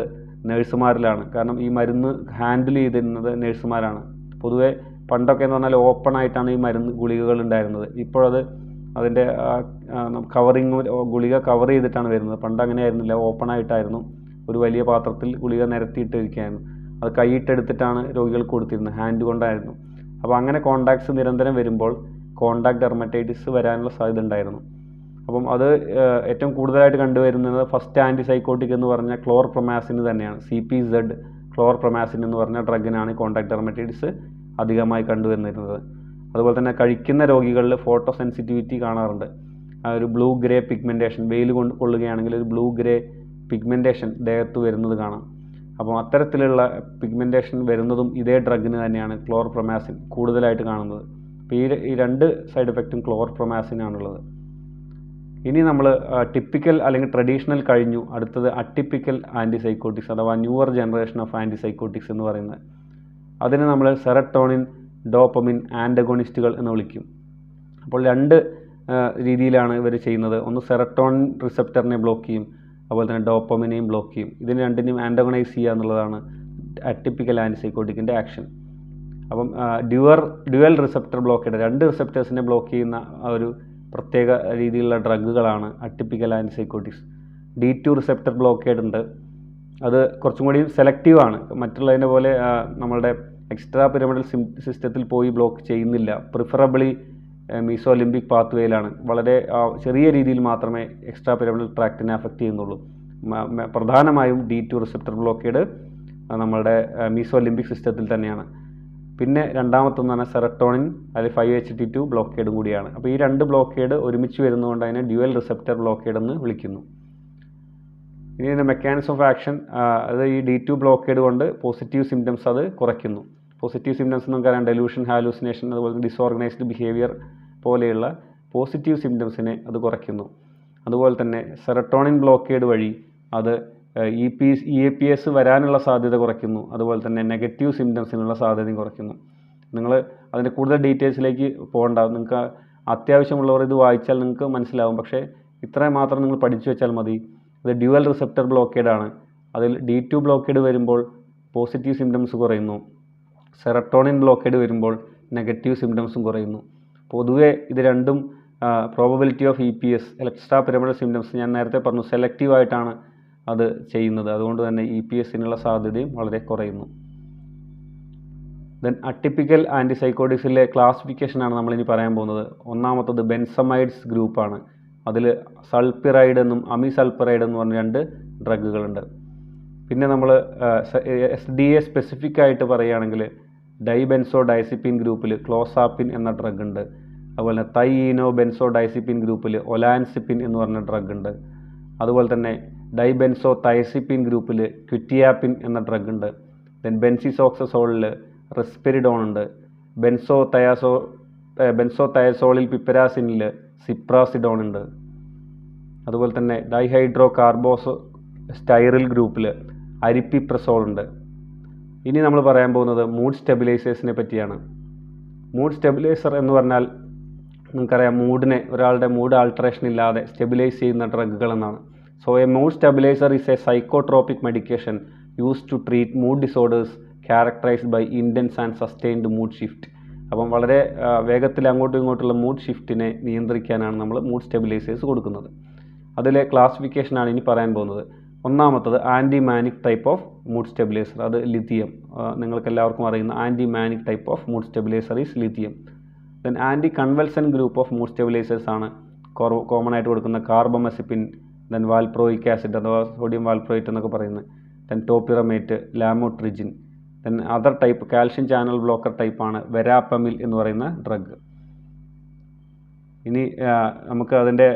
നഴ്സുമാരിലാണ്, കാരണം ഈ മരുന്ന് ഹാൻഡിൽ ചെയ്തിരുന്നത് നഴ്സുമാരാണ്. പൊതുവേ പണ്ടൊക്കെ എന്ന് പറഞ്ഞാൽ ഓപ്പൺ ആയിട്ടാണ് ഈ മരുന്ന് ഗുളികകൾ ഉണ്ടായിരുന്നത്. ഇപ്പോഴത് അതിൻ്റെ കവറിങ്, ഗുളിക കവർ ചെയ്തിട്ടാണ് വരുന്നത്. പണ്ട് അങ്ങനെ ആയിരുന്നില്ല, ഓപ്പൺ ആയിട്ടായിരുന്നു. ഒരു വലിയ പാത്രത്തിൽ ഗുളിക നിരത്തിയിട്ടിരിക്കുകയായിരുന്നു. അത് കൈയിട്ടെടുത്തിട്ടാണ് രോഗികൾക്ക് കൊടുത്തിരുന്നത്, ഹാൻഡ് കൊണ്ടായിരുന്നു. അപ്പോൾ അങ്ങനെ കോണ്ടാക്ട്സ് നിരന്തരം വരുമ്പോൾ കോണ്ടാക്ട് ഡെർമറ്റൈറ്റിസ് വരാനുള്ള സാധ്യത ഉണ്ടായിരുന്നു. അപ്പം അത് ഏറ്റവും കൂടുതലായിട്ട് കണ്ടുവരുന്നത് ഫസ്റ്റ് ആൻറ്റിസൈക്കോട്ടിക് എന്ന് പറഞ്ഞ ക്ലോർപ്രൊമാസിൻ തന്നെയാണ്. CPZ ക്ലോർപ്രൊമാസിൻ എന്ന് പറഞ്ഞ ഡ്രഗിനാണ് കോണ്ടാക്ട് ഡെർമറ്റൈറ്റിസ് അധികമായി കണ്ടുവരുന്നത്. അതുപോലെ തന്നെ കഴിക്കുന്ന രോഗികളിൽ ഫോട്ടോ സെൻസിറ്റിവിറ്റി കാണാറുണ്ട്. ഒരു ബ്ലൂ ഗ്രേ പിഗ്മെൻറ്റേഷൻ, വെയിൽ കൊള്ളുകയാണെങ്കിൽ ഒരു ബ്ലൂ ഗ്രേ പിഗ്മെൻറ്റേഷൻ ദേഹത്ത് വരുന്നത് കാണാം. അപ്പോൾ അത്തരത്തിലുള്ള പിഗ്മെൻറ്റേഷൻ വരുന്നതും ഇതേ ഡ്രഗിന് തന്നെയാണ് ക്ലോർപ്രൊമാസിൻ കൂടുതലായിട്ട് കാണുന്നത്. അപ്പോൾ ഈ രണ്ട് സൈഡ് എഫക്റ്റും ക്ലോർപ്രൊമാസിനാണുള്ളത്. ഇനി നമ്മൾ ടിപ്പിക്കൽ അല്ലെങ്കിൽ ട്രഡീഷണൽ കഴിഞ്ഞു, അടുത്തത് അട്ടിപ്പിക്കൽ ആൻറ്റിസൈക്കോട്ടിക്സ് അഥവാ ന്യൂവർ ജനറേഷൻ ഓഫ് ആൻറ്റിസൈക്കോട്ടിക്സ് എന്ന് പറയുന്നത്. അതിന് നമ്മൾ സെറട്ടോണിൻ, ഡോപ്പമിൻ ആൻറ്റഗോണിസ്റ്റുകൾ എന്ന് വിളിക്കും. അപ്പോൾ രണ്ട് രീതിയിലാണ് ഇവർ ചെയ്യുന്നത്. ഒന്ന് സെറട്ടോണിൻ റിസപ്റ്ററിനെ ബ്ലോക്ക് ചെയ്യും, അതുപോലെ തന്നെ ഡോപ്പമിനെയും ബ്ലോക്ക് ചെയ്യും. ഇതിന് രണ്ടിനെയും ആൻറ്റഗണൈസ് ചെയ്യുക എന്നുള്ളതാണ് അട്ടിപ്പിക്കൽ ആൻറ്റിസൈക്കോട്ടിക്കിൻ്റെ ആക്ഷൻ. അപ്പം ഡ്യുവൽ റിസപ്റ്റർ ബ്ലോക്കേഡ്, രണ്ട് റിസപ്റ്റേഴ്സിനെ ബ്ലോക്ക് ചെയ്യുന്ന ഒരു പ്രത്യേക രീതിയിലുള്ള ഡ്രഗുകളാണ് അട്ടിപ്പിക്കൽ ആൻറ്റിസൈക്കോട്ടിക്സ്. D2 റിസപ്റ്റർ ബ്ലോക്കേഡ് ഉണ്ട്, അത് കുറച്ചും കൂടി സെലക്റ്റീവാണ്. മറ്റുള്ളതിനെ പോലെ നമ്മളുടെ എക്സ്ട്രാ പിരമിഡൽ സിസ്റ്റത്തിൽ പോയി ബ്ലോക്ക് ചെയ്യുന്നില്ല. പ്രിഫറബിളി മീസോലിംബിക് പാത്വേയിലാണ്, വളരെ ചെറിയ രീതിയിൽ മാത്രമേ എക്സ്ട്രാ പിരമിഡൽ ട്രാക്റ്റിനെ അഫക്റ്റ് ചെയ്യുന്നുള്ളൂ. പ്രധാനമായും D2 റിസപ്റ്റർ ബ്ലോക്കേഡ് നമ്മളുടെ മീസോലിംബിക് സിസ്റ്റത്തിൽ തന്നെയാണ്. പിന്നെ രണ്ടാമത്തൊന്നാണ് സെറട്ടോണിൻ അല്ലെങ്കിൽ 5-HT2 ബ്ലോക്കേഡും കൂടിയാണ്. അപ്പോൾ ഈ രണ്ട് ബ്ലോക്കേഡ് ഒരുമിച്ച് വരുന്നതുകൊണ്ട് അതിനെ ഡ്യുവൽ റിസപ്റ്റർ ബ്ലോക്കേഡ് എന്ന് വിളിക്കുന്നു. ഇനി ഇതിൻ്റെ മെക്കാനിസം ഓഫ് ആക്ഷൻ, അത് ഈ D2 ബ്ലോക്കേഡ് കൊണ്ട് പോസിറ്റീവ് സിംറ്റംസ് അത് കുറയ്ക്കുന്നു. പോസിറ്റീവ് സിംറ്റംസ് നമുക്കറിയാം, ഡെലൂഷൻ, ഹാലൂസിനേഷൻ, അതുപോലെ ഡിസോർഗനൈസ്ഡ് ബിഹേവിയർ പോലെയുള്ള പോസിറ്റീവ് സിംറ്റംസിനെ അത് കുറയ്ക്കുന്നു. അതുപോലെ തന്നെ സെറട്ടോണിൻ ബ്ലോക്കേഡ് വഴി അത് EAPS വരാനുള്ള സാധ്യത കുറയ്ക്കുന്നു. അതുപോലെ തന്നെ നെഗറ്റീവ് സിംറ്റംസിനുള്ള സാധ്യതയും കുറയ്ക്കുന്നു. നിങ്ങൾ അതിൻ്റെ കൂടുതൽ ഡീറ്റെയിൽസിലേക്ക് പോകണ്ട, നിങ്ങൾക്ക് അത്യാവശ്യമുള്ളവർ ഇത് വായിച്ചാൽ നിങ്ങൾക്ക് മനസ്സിലാവും. പക്ഷേ ഇത്രയും മാത്രം നിങ്ങൾ പഠിച്ചു വെച്ചാൽ മതി. ഇത് ഡ്യുവൽ റിസപ്റ്റർ ബ്ലോക്കേഡാണ്. അതിൽ D2 ബ്ലോക്കേഡ് വരുമ്പോൾ പോസിറ്റീവ് സിംറ്റംസ് കുറയുന്നു, സെറട്ടോണിൻ ബ്ലോക്കേഡ് വരുമ്പോൾ നെഗറ്റീവ് സിംറ്റംസും കുറയുന്നു. പൊതുവേ ഇത് രണ്ടും probability of EPS extra pyramidal symptoms ഞാൻ നേരത്തെ പറഞ്ഞു സെലക്റ്റീവായിട്ടാണ് അത് ചെയ്യുന്നത്. അതുകൊണ്ട് തന്നെ EPSനുള്ള സാധ്യതയും വളരെ കുറയുന്നു. ദെൻ അട്ടിപ്പിക്കൽ ആൻറ്റിസൈക്കോട്ടിക്സിലെ ക്ലാസിഫിക്കേഷനാണ് നമ്മളിനി പറയാൻ പോകുന്നത്. ഒന്നാമത്തത് ബെൻസമൈഡ്സ് ഗ്രൂപ്പാണ്. അതിൽ സൾപ്പിറൈഡ് എന്നും അമിസൾപ്പിറൈഡ് എന്ന് പറഞ്ഞ രണ്ട് ഡ്രഗുകളുണ്ട്. പിന്നെ നമ്മൾ SDA സ്പെസിഫിക് ആയിട്ട് പറയുകയാണെങ്കിൽ ഡൈബെൻസോ ഡൈസിപ്പിൻ ഗ്രൂപ്പിൽ ക്ലോസാപ്പിൻ എന്ന ഡ്രഗ് ഉണ്ട്. അതുപോലെ തന്നെ തൈനോ ബെൻസോ ഡൈസിപ്പിൻ ഗ്രൂപ്പിൽ ഒലാൻസിപ്പിൻ എന്ന് പറഞ്ഞ ഡ്രഗ് ഉണ്ട്. അതുപോലെ തന്നെ ഡൈബെൻസോ തയസിപ്പിൻ ഗ്രൂപ്പിൽ ക്വിറ്റിയാപ്പിൻ എന്ന ഡ്രഗ് ഉണ്ട്. ദെൻ ബെൻസിസോക്സസോളിൽ റെസ്പെരിഡോൺ ഉണ്ട്. ബെൻസോ തയസോളിൽ പിപ്പരാസിനിൽ സിപ്രാസിഡോൺ ഉണ്ട്. അതുപോലെ തന്നെ ഡൈഹൈഡ്രോ കാർബോസോ സ്റ്റൈറിൽ ഗ്രൂപ്പിൽ അരിപ്പിപ്രസോൾ ഉണ്ട്. ഇനി നമ്മൾ പറയാൻ പോകുന്നത് മൂഡ് സ്റ്റെബിലൈസേഴ്സിനെ പറ്റിയാണ്. മൂഡ് സ്റ്റെബിലൈസർ എന്ന് പറഞ്ഞാൽ നിങ്ങൾക്കറിയാം, ഒരാളുടെ മൂഡ് ആൾട്ടറേഷൻ ഇല്ലാതെ സ്റ്റെബിലൈസ് ചെയ്യുന്ന ഡ്രഗുകൾ എന്നാണ്. So a mood stabiliser is a psychotropic medication used to treat mood disorders characterised by intense and sustained mood shift. അപ്പം വളരെ വേഗത്തിൽ അങ്ങോട്ടും ഇങ്ങോട്ടുള്ള മൂഡ് ഷിഫ്റ്റിനെ നിയന്ത്രിക്കാനാണ് നമ്മൾ മൂഡ് സ്റ്റെബിലൈസേഴ്സ് കൊടുക്കുന്നത്. അതിലെ ക്ലാസിഫിക്കേഷനാണ് ഇനി പറയാൻ പോകുന്നത്. ഒന്നാമത്തത് anti manic type of mood stabiliser, അത് ലിഥിയം. നിങ്ങൾക്ക് എല്ലാവർക്കും അറിയുന്ന anti manic type of mood stabiliser is lithium. Then anti convulsant group of mood stabilisers ആണ് കോമൺ ആയിട്ട് കൊടുക്കുന്ന കാർബമസിപ്പിൻ, ദെൻ വാൽപ്രോയിക് ആസിഡ് അഥവാ സോഡിയം വാൽപ്രോയിറ്റ് എന്നൊക്കെ പറയുന്നത്, then topiramate, lamotrigine. Then other type calcium channel blocker ടൈപ്പാണ് verapamil എന്ന് പറയുന്ന drug. ഇനി നമുക്ക് അതിൻ്റെ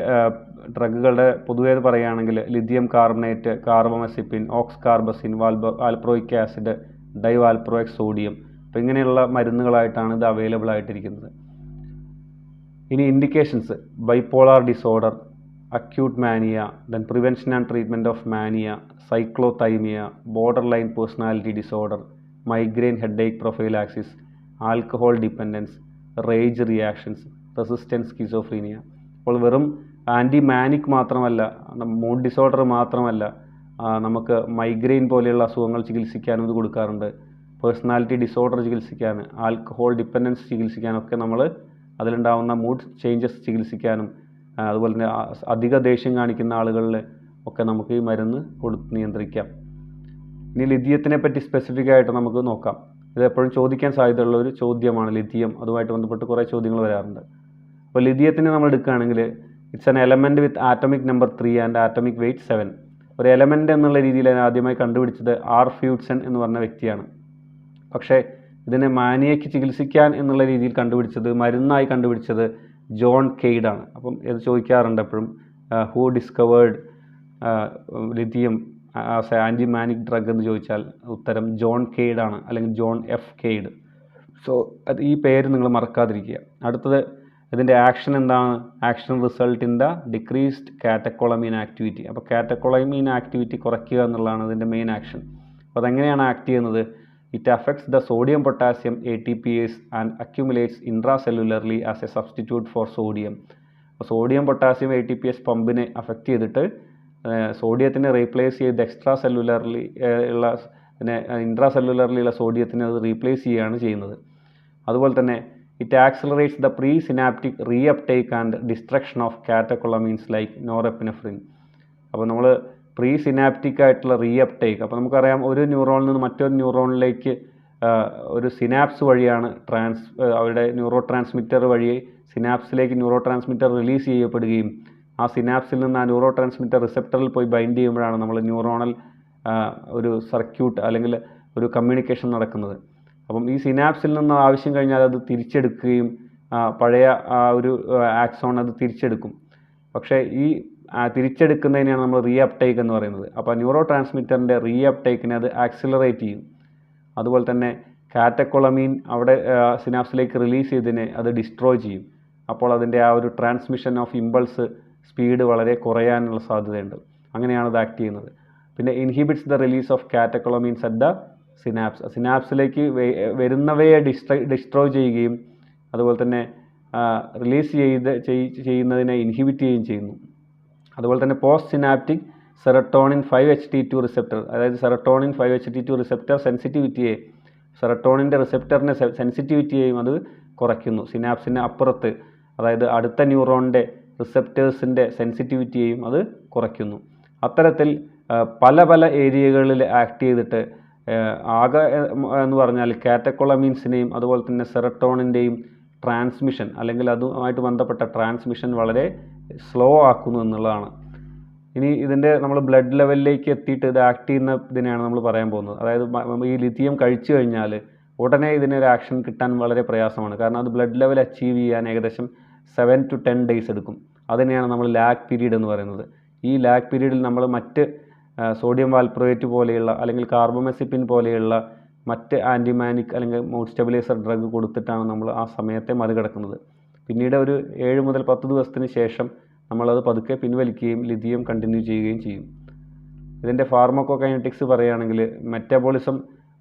ഡ്രഗുകളുടെ പൊതുവേ പറയുകയാണെങ്കിൽ lithium carbonate, carbamazepine, oxcarbazepine, valproic acid, divalproic sodium. അപ്പോൾ ഇങ്ങനെയുള്ള മരുന്നുകളായിട്ടാണ് ഇത് അവൈലബിൾ ആയിട്ടിരിക്കുന്നത്. ഇനി indications: bipolar disorder, acute mania, then prevention and treatment of mania, cyclothymia, borderline personality disorder, migraine headache prophylaxis, alcohol dependence, rage reactions, resistance schizophrenia. അപ്പോൾ വെറും anti manic മാത്രമല്ല, mood disorder മാത്രമല്ല, നമുക്ക് മൈഗ്രെയിൻ പോലെയുള്ള അസുഖങ്ങൾ ചികിത്സിക്കാനും ഇത് കൊടുക്കാറുണ്ട്. പേഴ്സണാലിറ്റി ഡിസോർഡർ ചികിത്സിക്കാൻ, ആൽക്കഹോൾ ഡിപ്പെൻഡൻസ് ചികിത്സിക്കാനൊക്കെ നമ്മൾ അതിലുണ്ടാകുന്ന മൂഡ് ചേഞ്ചസ് ചികിത്സിക്കാനും, അതുപോലെ തന്നെ അധിക ദേഷ്യം കാണിക്കുന്ന ആളുകളിൽ ഒക്കെ നമുക്ക് ഈ മരുന്ന് കൊടുത്ത് നിയന്ത്രിക്കാം. ഇനി ലിഥിയത്തിനെ പറ്റി സ്പെസിഫിക് ആയിട്ട് നമുക്ക് നോക്കാം. ഇത് എപ്പോഴും ചോദിക്കാൻ സാധ്യതയുള്ള ഒരു ചോദ്യമാണ് ലിഥിയം. അതുമായിട്ട് ബന്ധപ്പെട്ട് കുറേ ചോദ്യങ്ങൾ വരാറുണ്ട്. അപ്പോൾ ലിഥിയത്തിന് നമ്മൾ എടുക്കുകയാണെങ്കിൽ it's an element with atomic number 3 and atomic weight 7. ഒരു എലമെൻ്റ് എന്നുള്ള രീതിയിൽ ആദ്യമായി കണ്ടുപിടിച്ചത് ആർ ഫ്യൂഡ്സൺ എന്ന് പറഞ്ഞ വ്യക്തിയാണ്. പക്ഷേ ഇതിനെ മാനിയയ്ക്ക് ചികിത്സിക്കാൻ എന്നുള്ള രീതിയിൽ മരുന്നായി കണ്ടുപിടിച്ചത് ജോൺ കെയ്ഡാണ്. അപ്പം ഇത് ചോദിക്കാറുണ്ട് എപ്പോഴും, who discovered lithium as a antimanic drug എന്ന് ചോദിച്ചാൽ ഉത്തരം ജോൺ കെയ്ഡാണ്, അല്ലെങ്കിൽ ജോൺ എഫ് കെയ്ഡ്. സോ ഈ പേര് നിങ്ങൾ മറക്കാതിരിക്കുക. അടുത്തത് ഇതിൻ്റെ ആക്ഷൻ എന്താണ്? Action result in the decreased catecholamine activity. അപ്പോൾ കാറ്റക്കോളമീൻ ആക്ടിവിറ്റി കുറയ്ക്കുക എന്നുള്ളതാണ് ഇതിൻ്റെ മെയിൻ ആക്ഷൻ. അപ്പോൾ അതെങ്ങനെയാണ് ആക്ട് ചെയ്യുന്നത്? It affects the sodium potassium ATPase and accumulates intracellularly as a substitute for sodium. അപ്പോൾ സോഡിയം പൊട്ടാസ്യം ATPase പമ്പിനെ അഫക്റ്റ് ചെയ്തിട്ട് സോഡിയത്തിനെ റീപ്ലേസ് ചെയ്ത് എക്സ്ട്രാ സെല്ലുലർലി ഉള്ള ഇൻട്രാസെല്ലുലർലി ഉള്ള സോഡിയത്തിനെ അത് റീപ്ലേസ് ചെയ്യുകയാണ് ചെയ്യുന്നത്. അതുപോലെ തന്നെ it accelerates the presynaptic reuptake and destruction of catecholamines like norepinephrine. അപ്പോൾ നമ്മൾ പ്രീ സിനാപ്റ്റിക് ആയിട്ടുള്ള റീഅപ്ടേക്ക്, അപ്പോൾ നമുക്കറിയാം ഒരു ന്യൂറോണിൽ നിന്ന് മറ്റൊരു ന്യൂറോണിലേക്ക് ഒരു സിനാപ്സ് വഴിയാണ് അവരുടെ ന്യൂറോ ട്രാൻസ്മിറ്റർ വഴി സിനാപ്സിലേക്ക് ന്യൂറോ ട്രാൻസ്മിറ്റർ റിലീസ് ചെയ്യപ്പെടുകയും ആ സിനാപ്സിൽ നിന്ന് ആ ന്യൂറോ ട്രാൻസ്മിറ്റർ റിസപ്റ്ററിൽ പോയി ബൈൻഡ് ചെയ്യുമ്പോഴാണ് നമ്മൾ ന്യൂറോണൽ ഒരു സർക്യൂട്ട് അല്ലെങ്കിൽ ഒരു കമ്മ്യൂണിക്കേഷൻ നടക്കുന്നത്. അപ്പം ഈ സിനാപ്സിൽ നിന്ന് ആവശ്യം കഴിഞ്ഞാൽ അത് തിരിച്ചെടുക്കുകയും പഴയ ഒരു ആക്സോൺ അത് തിരിച്ചെടുക്കും. പക്ഷേ ഈ തിരിച്ചെടുക്കുന്നതിനെയാണ് നമ്മൾ റീഅപ്ടേക്ക് എന്ന് പറയുന്നത്. അപ്പോൾ ന്യൂറോ ട്രാൻസ്മിറ്ററിൻ്റെ റീഅപ്ടേക്കിനെ അത് ആക്സിലറേറ്റ് ചെയ്യും. അതുപോലെ തന്നെ കാറ്റക്കോളമീൻ അവിടെ സിനാപ്സിലേക്ക് റിലീസ് ചെയ്തതിനെ അത് ഡിസ്ട്രോയ് ചെയ്യും. അപ്പോൾ അതിൻ്റെ ആ ഒരു ട്രാൻസ്മിഷൻ ഓഫ് ഇമ്പൾസ് സ്പീഡ് വളരെ കുറയാനുള്ള സാധ്യതയുണ്ട്. അങ്ങനെയാണ് അത് ആക്ട് ചെയ്യുന്നത്. പിന്നെ inhibits the release of catecholamines at the സിനാപ്സിലേക്ക് വരുന്നവയെ ഡിസ്ട്രോയ് ചെയ്യുകയും അതുപോലെ തന്നെ റിലീസ് ചെയ്യുന്നതിനെ ഇൻഹിബിറ്റ് ചെയ്യുകയും ചെയ്യുന്നു. അതുപോലെ തന്നെ post synaptic serotonin 5-HT2 receptor, അതായത് സെറട്ടോണിൻ 5-HT2 റിസപ്റ്റർ സെറട്ടോണിൻ്റെ റിസപ്റ്ററിൻ്റെ സെൻസിറ്റിവിറ്റിയെയും അത് കുറയ്ക്കുന്നു. സിനാപ്സിന് അപ്പുറത്ത്, അതായത് അടുത്ത ന്യൂറോണിൻ്റെ റിസപ്റ്റേഴ്സിൻ്റെ സെൻസിറ്റിവിറ്റിയെയും അത് കുറയ്ക്കുന്നു. അത്തരത്തിൽ പല ഏരിയകളിൽ ആക്ട് ചെയ്തിട്ട് ആകെ എന്ന് പറഞ്ഞാൽ കാറ്റക്കോളമീൻസിനെയും അതുപോലെ തന്നെ സെറട്ടോണിൻ്റെയും ട്രാൻസ്മിഷൻ അല്ലെങ്കിൽ അതുമായിട്ട് ബന്ധപ്പെട്ട ട്രാൻസ്മിഷൻ വളരെ സ്ലോ ആക്കുന്നു എന്നുള്ളതാണ്. ഇനി ഇതിൻ്റെ നമ്മൾ ബ്ലഡ് ലെവലിലേക്ക് എത്തിയിട്ട് ഇത് ആക്ട് ചെയ്യുന്ന ഇതിനെയാണ് നമ്മൾ പറയാൻ പോകുന്നത്. അതായത് ഈ ലിഥിയം കഴിച്ചു കഴിഞ്ഞാൽ ഉടനെ ഇതിനൊരു ആക്ഷൻ കിട്ടാൻ വളരെ പ്രയാസമാണ്. കാരണം അത് ബ്ലഡ് ലെവൽ അച്ചീവ് ചെയ്യാൻ ഏകദേശം 7 to 10 days എടുക്കും. അതിനെയാണ് നമ്മൾ ലാഗ് പീരീഡ് എന്ന് പറയുന്നത്. ഈ ലാഗ് പീരീഡിൽ നമ്മൾ മറ്റ് സോഡിയം വാൽപ്രോയേറ്റ് പോലെയുള്ള അല്ലെങ്കിൽ കാർബോമെസിപ്പിൻ പോലെയുള്ള മറ്റ് ആൻറ്റിമാനിക് അല്ലെങ്കിൽ മൂഡ് സ്റ്റെബിലൈസർ ഡ്രഗ് കൊടുത്തിട്ടാണ് നമ്മൾ ആ സമയത്തെ മറികടക്കുന്നത്. പിന്നീട് ഒരു 7 മുതൽ 10 ദിവസത്തിന് ശേഷം നമ്മളത് പതുക്കെ പിൻവലിക്കുകയും ലിഥിയം കണ്ടിന്യൂ ചെയ്യുകയും ചെയ്യും. ഇതിൻ്റെ ഫാർമക്കോകൈനറ്റിക്സ് പറയുകയാണെങ്കിൽ മെറ്റബോളിസം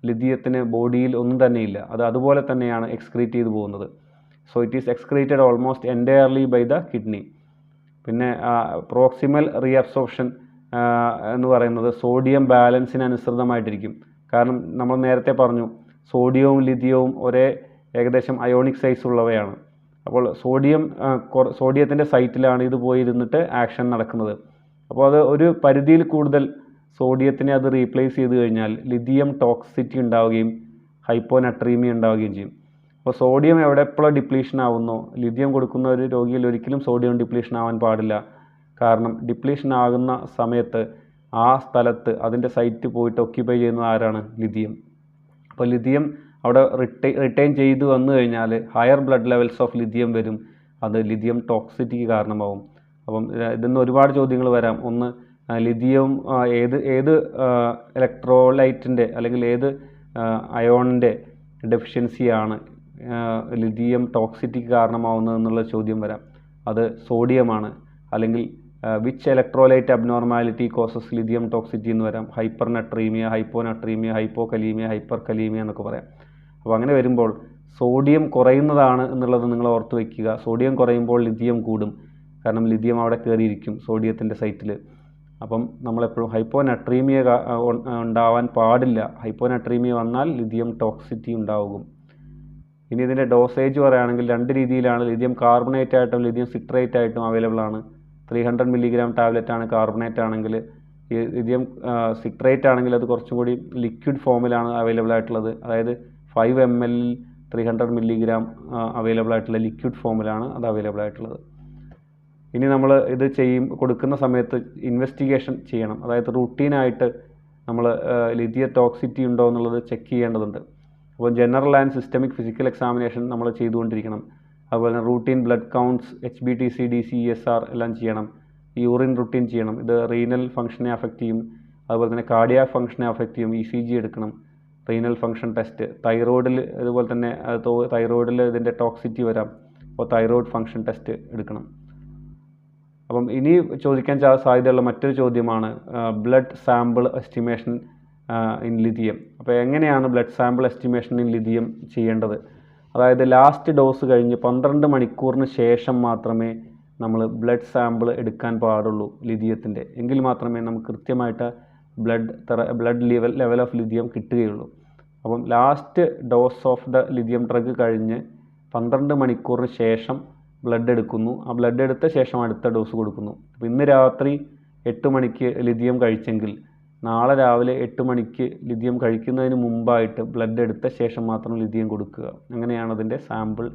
ലിഥിയത്തിന് ബോഡിയിൽ ഒന്നും തന്നെയില്ല. അത് അതുപോലെ തന്നെയാണ് എക്സ്ക്രീറ്റ് ചെയ്തു പോകുന്നത്. So it is excreted almost entirely by the kidney. പിന്നെ പ്രോക്സിമൽ റീഅബ്സോർപ്ഷൻ എന്ന് പറയുന്നത് സോഡിയം ബാലൻസിന് അനുസൃതമായിട്ടിരിക്കും. കാരണം നമ്മൾ നേരത്തെ പറഞ്ഞു സോഡിയവും ലിഥിയവും ഒരേ ഏകദേശം അയോണിക് സൈസ് ഉള്ളവയാണ്. അപ്പോൾ സോഡിയത്തിൻ്റെ സൈറ്റിലാണ് ഇത് പോയിരുന്നിട്ട് ആക്ഷൻ നടക്കുന്നത്. അപ്പോൾ അത് ഒരു പരിധിയിൽ കൂടുതൽ സോഡിയത്തിനെ അത് റീപ്ലേസ് ചെയ്ത് കഴിഞ്ഞാൽ ലിഥിയം ടോക്സിറ്റി ഉണ്ടാവുകയും ഹൈപ്പോനട്രീമിയ ഉണ്ടാവുകയും ചെയ്യും. അപ്പോൾ സോഡിയം എപ്പോഴും ഡിപ്ലീഷൻ ആവുന്നോ, ലിഥിയം കൊടുക്കുന്ന ഒരു രോഗിയിൽ ഒരിക്കലും സോഡിയം ഡിപ്ലീഷൻ ആവാൻ പാടില്ല. കാരണം ഡിപ്ലീഷൻ ആകുന്ന സമയത്ത് ആ സ്ഥലത്ത് അതിൻ്റെ സൈറ്റ് പോയിട്ട് ഒക്യുപ്പൈ ചെയ്യുന്നത് ആരാണ്? ലിഥിയം. അപ്പോൾ ലിഥിയം അവിടെ റിട്ടൈൻ ചെയ്ത് വന്നു കഴിഞ്ഞാൽ higher blood levels of lithium വരും. അത് ലിഥിയം ടോക്സിറ്റിക്ക് കാരണമാവും. അപ്പം ഇതിന്ന് ഒരുപാട് ചോദ്യങ്ങൾ വരാം. ഒന്ന്, ലിഥിയം ഏത് ഇലക്ട്രോലൈറ്റിൻ്റെ അല്ലെങ്കിൽ ഏത് അയോണിൻ്റെ ഡെഫിഷ്യൻസിയാണ് ലിഥിയം ടോക്സിറ്റിക്ക് കാരണമാവുന്നത് എന്നുള്ള ചോദ്യം വരാം. അത് സോഡിയമാണ്. അല്ലെങ്കിൽ which electrolyte abnormality causes lithium toxicity എന്ന് വരാം. ഹൈപ്പർനട്രീമിയ, ഹൈപ്പോനട്രീമിയ, ഹൈപ്പോകലീമിയ, ഹൈപ്പർകലീമിയ എന്നൊക്കെ പറയാം. അപ്പോൾ അങ്ങനെ വരുമ്പോൾ സോഡിയം കുറയുന്നതാണ് എന്നുള്ളത് നിങ്ങൾ ഓർത്ത് വയ്ക്കുക. സോഡിയം കുറയുമ്പോൾ ലിഥിയം കൂടും. കാരണം ലിഥിയം അവിടെ കയറിയിരിക്കും സോഡിയത്തിൻ്റെ സൈറ്റിൽ. അപ്പം നമ്മളെപ്പോഴും ഹൈപ്പോനട്രീമിയ ഉണ്ടാവാൻ പാടില്ല. ഹൈപ്പോനട്രീമിയ വന്നാൽ ലിഥിയം ടോക്സിറ്റി ഉണ്ടാകും. ഇനി ഇതിൻ്റെ ഡോസേജ് പറയുകയാണെങ്കിൽ 2 രീതിയിലാണ്. ലിഥിയം കാർബണേറ്റ് ആയിട്ടും ലിഥിയം സിട്രേറ്റ് ആയിട്ടും അവൈലബിൾ ആണ്. 300 mg ടാബ്ലറ്റ് ആണ് കാർബണേറ്റ് ആണെങ്കിൽ. ലിഥിയം സിട്രേറ്റ് ആണെങ്കിൽ അത് കുറച്ചും കൂടി ലിക്വിഡ് ഫോമിലാണ് അവൈലബിൾ ആയിട്ടുള്ളത്. അതായത് 5 ml 300 milligram അവൈലബിൾ ആയിട്ടുള്ള ലിക്വിഡ് ഫോമിലാണ് അത് അവൈലബിൾ ആയിട്ടുള്ളത്. ഇനി നമ്മൾ ഇത് കൊടുക്കുന്ന സമയത്ത് ഇൻവെസ്റ്റിഗേഷൻ ചെയ്യണം. അതായത് റൂട്ടീനായിട്ട് നമ്മൾ ലിഥിയ ടോക്സിറ്റി ഉണ്ടോ എന്നുള്ളത് ചെക്ക് ചെയ്യേണ്ടതുണ്ട്. അപ്പോൾ general and systemic physical examination നമ്മൾ ചെയ്തുകൊണ്ടിരിക്കണം. അതുപോലെ തന്നെ routine blood counts, HBTC, DCESR എല്ലാം ചെയ്യണം. യൂറിൻ റൂട്ടീൻ ചെയ്യണം. ഇത് റീനൽ ഫംഗ്ഷനെ അഫക്റ്റ് ചെയ്യും. അതുപോലെ തന്നെ കാർഡിയാക് ഫംഗ്ഷനെ അഫക്റ്റ് ചെയ്യും. ECG എടുക്കണം. റീനൽ ഫംഗ്ഷൻ ടെസ്റ്റ്, തൈറോയിഡിൽ അതുപോലെ തന്നെ തൈറോയിഡിൽ ഇതിൻ്റെ ടോക്സിറ്റി വരാം. അപ്പോൾ തൈറോയിഡ് ഫംഗ്ഷൻ ടെസ്റ്റ് എടുക്കണം. അപ്പം ഇനി ചോദിക്കാൻ സാധ്യതയുള്ള മറ്റൊരു ചോദ്യമാണ് blood sample estimation in lithium. അപ്പോൾ എങ്ങനെയാണ് blood sample estimation in lithium ചെയ്യേണ്ടത്? അതായത് ലാസ്റ്റ് ഡോസ് കഴിഞ്ഞ് 12 മണിക്കൂറിന് ശേഷം മാത്രമേ നമ്മൾ ബ്ലഡ് സാമ്പിൾ എടുക്കാൻ പാടുള്ളൂ ലിഥിയത്തിൻ്റെ. എങ്കിൽ മാത്രമേ നമുക്ക് കൃത്യമായിട്ട് ബ്ലഡ് ലെവൽ ഓഫ് ലിഥിയം കിട്ടുകയുള്ളൂ. അപ്പം last dose of the lithium drug കഴിഞ്ഞ് 12 മണിക്കൂറിന് ശേഷം ബ്ലഡ് എടുക്കുന്നു. ആ ബ്ലഡ് എടുത്ത ശേഷം അടുത്ത ഡോസ് കൊടുക്കുന്നു. അപ്പോൾ ഇന്ന് രാത്രി 8 മണിക്ക് ലിഥിയം കഴിച്ചെങ്കിൽ നാളെ രാവിലെ 8 മണിക്ക് ലിഥിയം കഴിക്കുന്നതിന് മുമ്പായിട്ട് ബ്ലഡ് എടുത്ത ശേഷം മാത്രം ലിഥിയം കൊടുക്കുക. അങ്ങനെയാണ് അതിൻ്റെ സാമ്പിൾ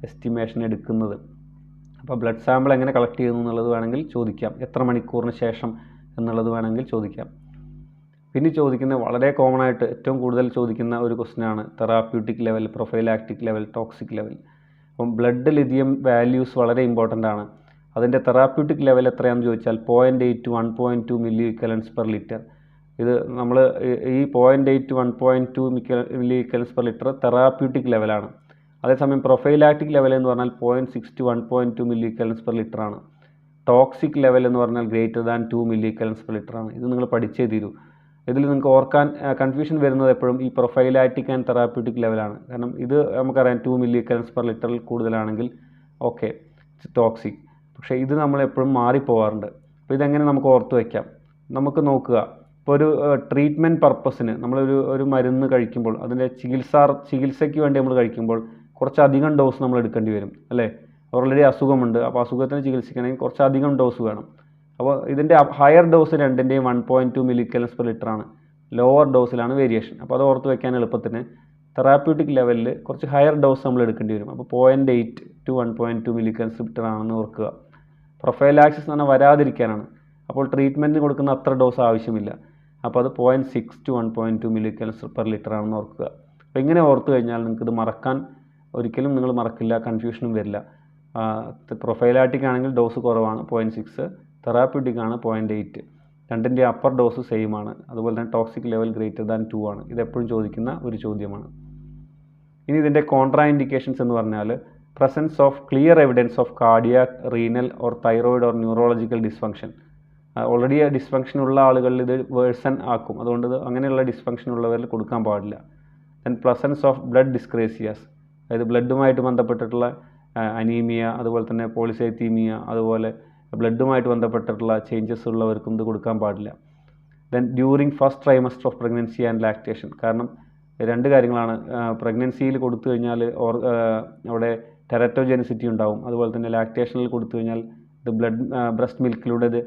എസ്റ്റിമേഷൻ എടുക്കുന്നത്. അപ്പോൾ ബ്ലഡ് സാമ്പിൾ എങ്ങനെ കളക്ട് ചെയ്യുന്നു എന്നുള്ളത് വേണമെങ്കിൽ ചോദിക്കാം. എത്ര മണിക്കൂറിന് ശേഷം എന്നുള്ളത് വേണമെങ്കിൽ ചോദിക്കാം. പിന്നെ ചോദിക്കുന്ന വളരെ കോമൺ ആയിട്ട് ഏറ്റവും കൂടുതൽ ചോദിക്കുന്ന ഒരു ക്വസ്റ്റ്യനാണ് therapeutic level, prophylactic level, toxic level. അപ്പം ബ്ലഡ് ലിഥിയം വാല്യൂസ് വളരെ ഇമ്പോർട്ടൻ്റ് ആണ്. അതിൻ്റെ തെറാപ്യൂട്ടിക് ലെവൽ എത്രയാണെന്ന് ചോദിച്ചാൽ 0.8 to 1.2 milli equivalence per litre. ഇത് നമ്മൾ ഈ 0.8 to 1.2 milli equivalence per litre therapeutic ലെവലാണ്. അതേസമയം പ്രൊഫൈലാക്റ്റിക് ലെവൽ എന്ന് പറഞ്ഞാൽ 0.6 to 1.2 milli equivalence per litre ആണ്. ടോക്സിക് ലെവൽ എന്ന് പറഞ്ഞാൽ greater than 2 milli equivalence per litre ആണ്. ഇത് നിങ്ങൾ പഠിച്ചേ തീരൂ. ഇതിൽ നിങ്ങൾക്ക് ഓർക്കാൻ കൺഫ്യൂഷൻ വരുന്നത് എപ്പോഴും ഈ പ്രൊഫൈലാറ്റിക് ആൻഡ് തെറാപ്യൂട്ടിക് ലെവലാണ്. കാരണം ഇത് നമുക്കറിയാം 2 മില്ലി ഇക്വലൻസ് പെർ ലിറ്ററിൽ കൂടുതലാണെങ്കിൽ ഓക്കെ ടോക്സിക്. പക്ഷേ ഇത് നമ്മൾ എപ്പോഴും മാറിപ്പോവാറുണ്ട്. അപ്പോൾ ഇതെങ്ങനെ നമുക്ക് ഓർത്ത് വയ്ക്കാം? നമുക്ക് നോക്കുക, ഇപ്പോൾ ഒരു ട്രീറ്റ്മെൻറ്റ് പർപ്പസിന് നമ്മളൊരു മരുന്ന് കഴിക്കുമ്പോൾ അതിൻ്റെ ചികിത്സയ്ക്ക് വേണ്ടി നമ്മൾ കഴിക്കുമ്പോൾ കുറച്ചധികം ഡോസ് നമ്മൾ എടുക്കേണ്ടി വരും അല്ലേ? ഓൾറെഡി അസുഖമുണ്ട്, അപ്പോൾ അസുഖത്തിന് ചികിത്സിക്കണമെങ്കിൽ കുറച്ചധികം ഡോസ് വേണം. അപ്പോൾ ഇതിൻ്റെ ഹയർ ഡോസ് രണ്ടിൻ്റെയും 1.2 മില്ലി ഇക്വലൻസ് പെർ ലിറ്റർ ആണ്. ലോവർ ഡോസിലാണ് വേരിയേഷൻ. അപ്പോൾ അത് ഓർത്ത് വയ്ക്കാൻ എളുപ്പത്തിന് തെറാപ്യൂട്ടിക് ലെവലിൽ കുറച്ച് ഹയർ ഡോസ് നമ്മൾ എടുക്കേണ്ടി വരും. അപ്പോൾ 0.8 to 1.2 milli equivalence per litre ആണെന്ന് ഓർക്കുക. പ്രൊഫൈലാക്സിസ് എന്ന് പറഞ്ഞാൽ വരാതിരിക്കാനാണ്. അപ്പോൾ ട്രീറ്റ്മെൻറ്റിന് കൊടുക്കുന്ന അത്ര ഡോസ് ആവശ്യമില്ല. അപ്പോൾ അത് 0.6 to 1.2 milli equivalence per litre ആണെന്ന് ഓർക്കുക. അപ്പോൾ ഇങ്ങനെ ഓർത്ത് കഴിഞ്ഞാൽ നിങ്ങൾക്കിത് ഒരിക്കലും നിങ്ങൾ മറക്കില്ല, കൺഫ്യൂഷനും വരില്ല. പ്രൊഫൈലാറ്റിക് ആണെങ്കിൽ ഡോസ് കുറവാണ് 0.6, തെറാപ്യൂട്ടിക് ആണ് 0.8. രണ്ടിൻ്റെ അപ്പർ ഡോസ് സെയിം ആണ്. അതുപോലെ തന്നെ ടോക്സിക് ലെവൽ ഗ്രേറ്റർ ദാൻ 2 ആണ്. ഇതെപ്പോഴും ചോദിക്കുന്ന ഒരു ചോദ്യമാണ്. ഇനി ഇതിൻ്റെ കോൺട്രാ ഇൻഡിക്കേഷൻസ് എന്ന് പറഞ്ഞാൽ presence of clear evidence of cardiac, renal or thyroid or neurological dysfunction. Already dysfunction ഉള്ള ആളുകളിൽ ഇത് വേഴ്സൺ ആക്കും. അതുകൊണ്ട് അങ്ങനെയുള്ള ഡിസ്ഫങ്ഷൻ ഉള്ളവരിൽ കൊടുക്കാൻ പാടില്ല. ദെൻ പ്രസൻസ് ഓഫ് ബ്ലഡ് ഡിസ്ക്രേസിയാസ്, അതായത് ബ്ലഡുമായിട്ട് ബന്ധപ്പെട്ടിട്ടുള്ള അനീമിയ, അതുപോലെ തന്നെ പോളിസൈത്തീമിയ, അതുപോലെ ബ്ലഡുമായിട്ട് ബന്ധപ്പെട്ടിട്ടുള്ള ചേഞ്ചസ് ഉള്ളവർക്കും ഇത് കൊടുക്കാൻ പാടില്ല. Then during first trimester of pregnancy and lactation. കാരണം രണ്ട് കാര്യങ്ങളാണ്. പ്രഗ്നൻസിയിൽ കൊടുത്തു കഴിഞ്ഞാൽ അവിടെ ടെററ്റോജെനിസിറ്റി ഉണ്ടാവും. അതുപോലെ തന്നെ ലാക്ടേഷനിൽ കൊടുത്തു കഴിഞ്ഞാൽ ഇത് ബ്രസ്റ്റ് മിൽക്കിലൂടെ ഇത്